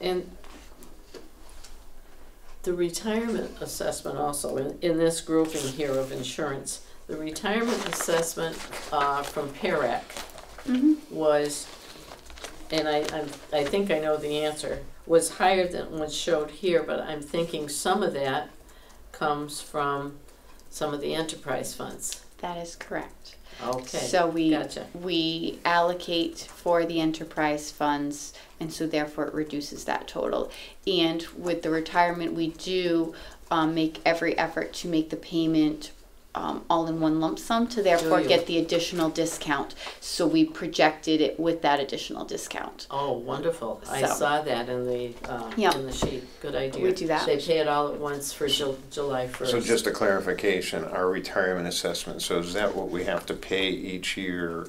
And the retirement assessment also, in this grouping here of insurance, the retirement assessment from PERAC was, and I think I know the answer, was higher than what's showed here, but I'm thinking some of that comes from some of the enterprise funds. That is correct. Okay, So gotcha. we allocate for the enterprise funds, and so therefore it reduces that total. And with the retirement, we do make every effort to make the payment all in one lump sum to therefore you? get the additional discount. So we projected it with that additional discount. Oh, wonderful. I So- saw that in the Yep. in the sheet. Good idea. We do that. They pay it all at once for July 1st. So just a clarification, our retirement assessment, so is that what we have to pay each year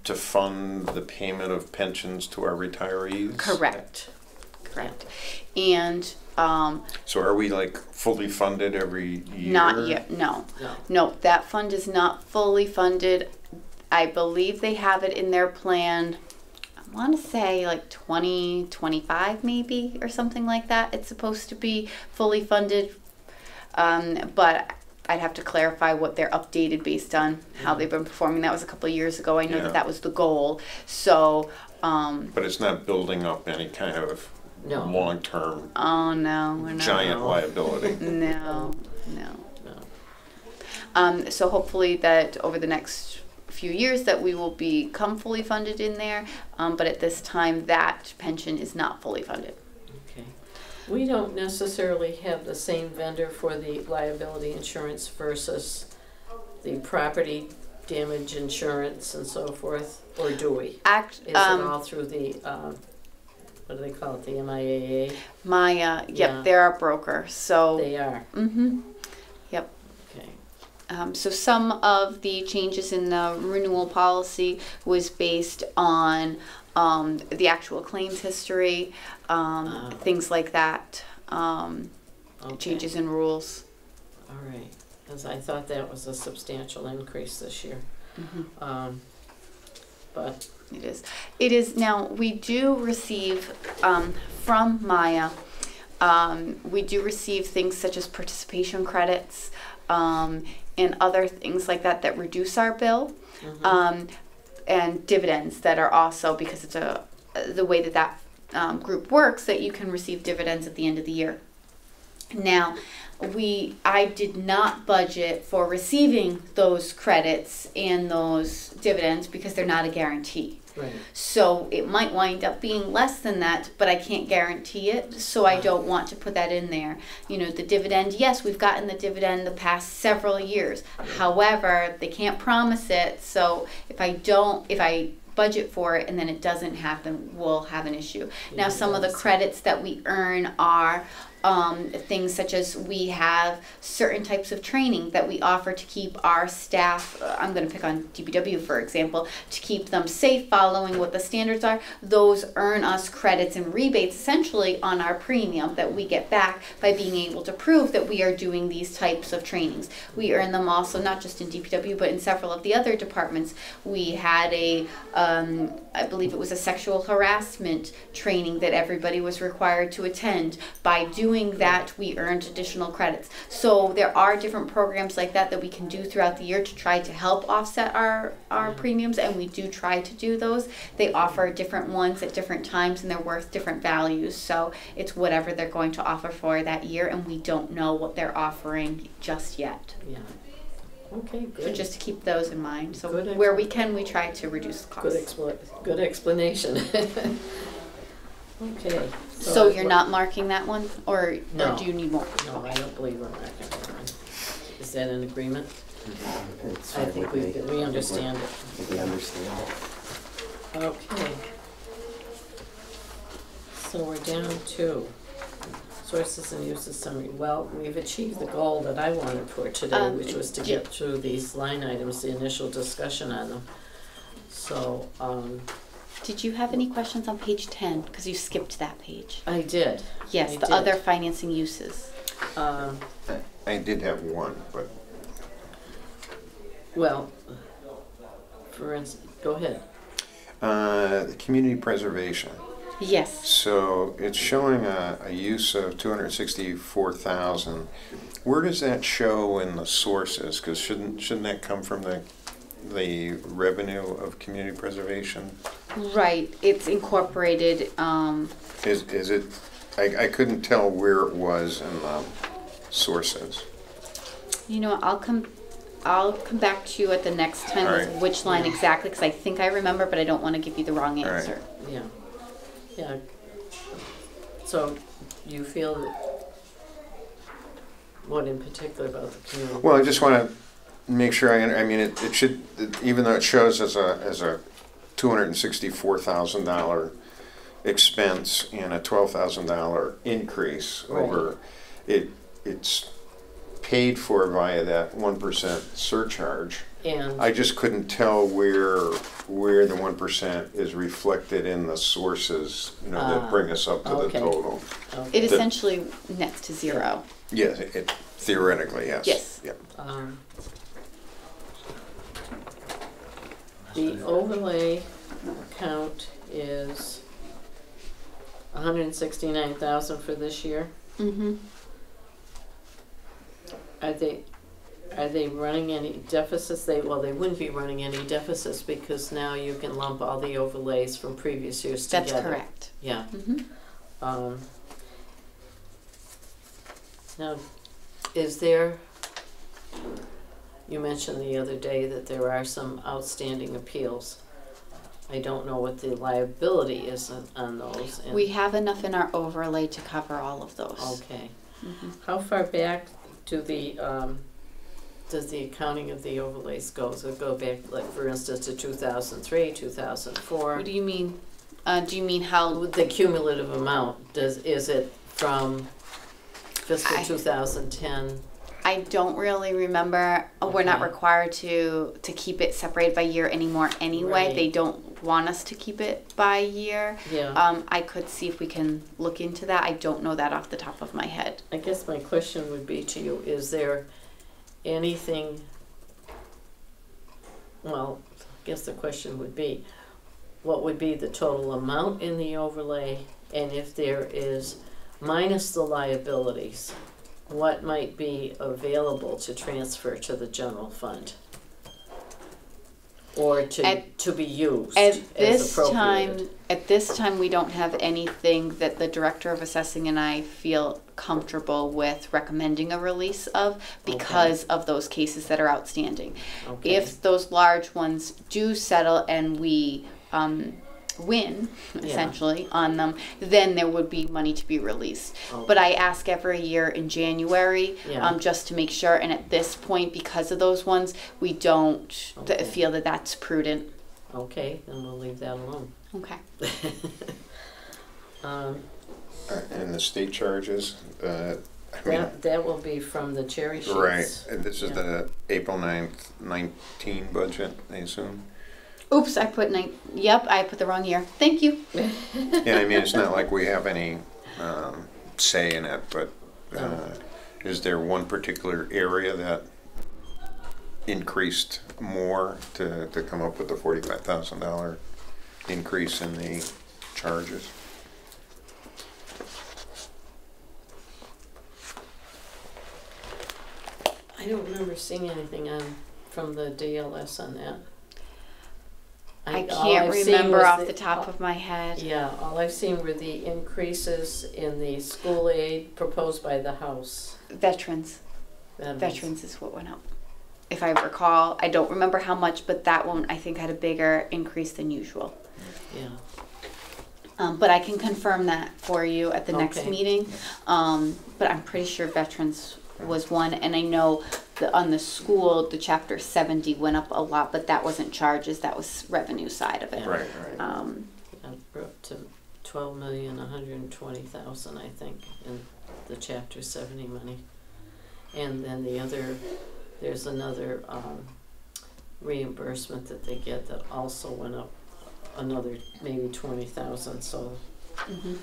to fund the payment of pensions to our retirees? Correct. Correct. And So are we like fully funded every year? not yet, no. No. No, that fund is not fully funded. I believe they have it in their plan, I want to say like 2025 maybe, or something like that. It's supposed to be fully funded, but I'd have to clarify what they're updated based on how they've been performing. That was a couple of years ago. I know Yeah. that was the goal. So, But it's not building up any kind of No. long-term oh no, we're not. giant liability? No, no. No. So hopefully that over the next few years that we will become fully funded in there, but at this time that pension is not fully funded. Okay. We don't necessarily have the same vendor for the liability insurance versus the property damage insurance and so forth, or do we? Is it all through the, what do they call it, the MIAA? Maya, yep, Yeah. they're our broker, so. They are, Yep. okay. So some of the changes in the renewal policy was based on the actual claims history, things like that, Okay. changes in rules. All right, because I thought that was a substantial increase this year. But, It is. It is. Now, we do receive from Maya, we do receive things such as participation credits and other things like that that reduce our bill, and dividends that are also, because it's the way that group works, that you can receive dividends at the end of the year. Now, I did not budget for receiving those credits and those dividends because they're not a guarantee. right, So it might wind up being less than that, but I can't guarantee it, so I don't want to put that in there. You know, the dividend, yes, we've gotten the dividend the past several years. However, they can't promise it, so if I budget for it and then it doesn't happen, we'll have an issue. Now, some of the credits that we earn are things such as we have certain types of training that we offer to keep our staff, I'm going to pick on DPW for example, to keep them safe, following what the standards are. Those earn us credits and rebates essentially on our premium that we get back by being able to prove that we are doing these types of trainings. We earn them also not just in DPW but in several of the other departments. We had I believe it was a sexual harassment training that everybody was required to attend. By doing that, we earned additional credits. So there are different programs like that we can do throughout the year to try to help offset our premiums, and we do try to do those. They offer different ones at different times, and they're worth different values. So it's whatever they're going to offer for that year, and we don't know what they're offering just yet. yeah. Okay, So good. just to keep those in mind. So Good where we can, we try to reduce the costs. Good explanation. Okay. So you're not marking that one, or No. do you need more? No, I don't believe we're not going to. Is that an agreement? It's I fine think with me. we understand it. I think we understand it. Okay. So we're down to sources and uses summary. Well, we've achieved the goal that I wanted for today, which was to get through these line items, the initial discussion on them. So, Did you have any questions on page 10? Because you skipped that page. I did. Yes, I the did. other financing uses. I did have one, but Well, for instance, go ahead. community preservation. Yes. So it's showing a use of 264,000. Where does that show in the sources? Because shouldn't that come from the revenue of community preservation? Right. It's incorporated. Is it? I couldn't tell where it was in the sources. You know, I'll come back to you at the next time All with right. which line exactly, because I think I remember, but I don't want to give you the wrong All right. answer. Yeah. Yeah. So you feel that, what in particular about the community? Well, I just want to make sure I mean, it should, even though it shows as a $264,000 expense and a $12,000 increase over, it's paid for via that 1% surcharge. And I just couldn't tell where the 1% is reflected in the sources, that bring us up to okay. the total. It essentially nets to zero. Yes, it theoretically, yes. Yes. Yep. The overlay account is 169,000 for this year. Mm-hmm. Are they running any deficits? They wouldn't be running any deficits because now you can lump all the overlays from previous years together. That's correct. Yeah. Mm-hmm. Now, you mentioned the other day that there are some outstanding appeals. I don't know what the liability is on those. And- We have enough in our overlay to cover all of those. Okay. Mhm. How far back do does the accounting of the overlays go? Does it go back, like, for instance, to 2003, 2004? What do you mean? Do you mean how? With the cumulative amount, is it from fiscal I- 2010? I don't really remember. We're not Okay. required to keep it separated by year anymore anyway. Right. They don't want us to keep it by year. Yeah. I could see if we can look into that. I don't know that off the top of my head. I guess my question would be to you, is there anything, well, I guess the question would be, what would be the total amount in the overlay? And if there is, minus the liabilities, what might be available to transfer to the general fund? Or to be used At as this appropriated? time, we don't have anything that the director of assessing and I feel comfortable with recommending a release of because of those cases that are outstanding. Okay. If those large ones do settle and we win, Yeah. essentially, on them, then there would be money to be released. Okay. But I ask every year in January, Yeah. just to make sure, and at this point, because of those ones, we don't Okay. feel that that's prudent. Okay, then we'll leave that alone. Okay. And the state charges, I mean, That will be from the cherry sheets. right, and this is Yeah. the April 9th, 19 budget, I assume? Oops, I put yep, I put the wrong year. Thank you. Yeah, I mean, it's not like we have any say in it, but is there one particular area that increased more to come up with the $45,000 increase in the charges? I don't remember seeing anything from the DLS on that. I all can't I've seen remember was off the top of my head. Yeah, all I've seen were the increases in the school aid proposed by the House. Veterans. That was- Veterans is what went up. If I recall, I don't remember how much, but that one I think had a bigger increase than usual. Yeah, But I can confirm that for you at the next Okay. meeting. But I'm pretty sure veterans was one, and I know on the school, the chapter 70 went up a lot, but that wasn't charges, that was revenue side of it. Right, right. we're up to 12,120,000, I think, in the chapter 70 money. And then there's another reimbursement that they get that also went up another maybe 20,000, so. Mhm.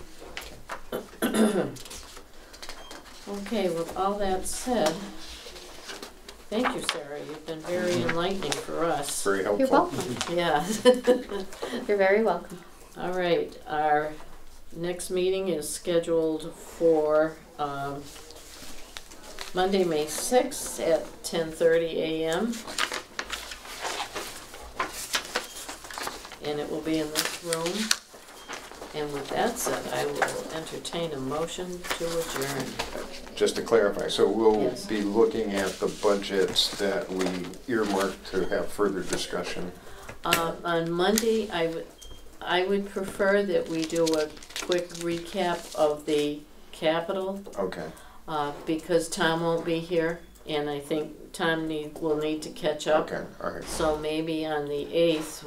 Okay, with all that said, thank you, Sarah, you've been very enlightening for us. Very helpful. You're welcome. Yeah. You're very welcome. All right, our next meeting is scheduled for Monday, May 6th at 10:30 a.m. And it will be in this room. And with that said, I will entertain a motion to adjourn. Just to clarify, so we'll Yes. be looking at the budgets that we earmarked to have further discussion. On Monday, I would prefer that we do a quick recap of the capital, Okay, because Tom won't be here, and I think Tom will need to catch up. okay, all right. So maybe on the 8th,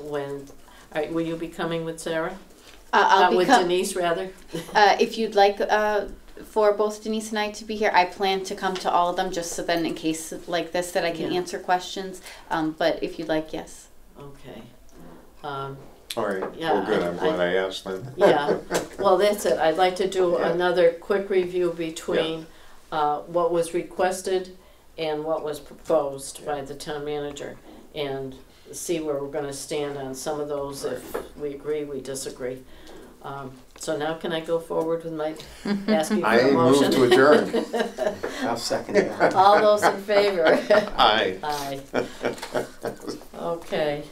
will you be coming with Sarah? I'll be With Denise, rather? if you'd like for both Denise and I to be here, I plan to come to all of them just so then in case like this that I can Yeah. answer questions. But if you'd like, yes. Okay. All right, Yeah, well, good, I'm glad I asked then. Yeah, well, that's it. I'd like to do Yeah. another quick review between what was requested and what was proposed by the town manager, and see where we're gonna stand on some of those, if we agree, we disagree. So now can I go forward with my asking for I a move motion? to adjourn. I'll second that. All those in favor? Aye. Aye. Okay.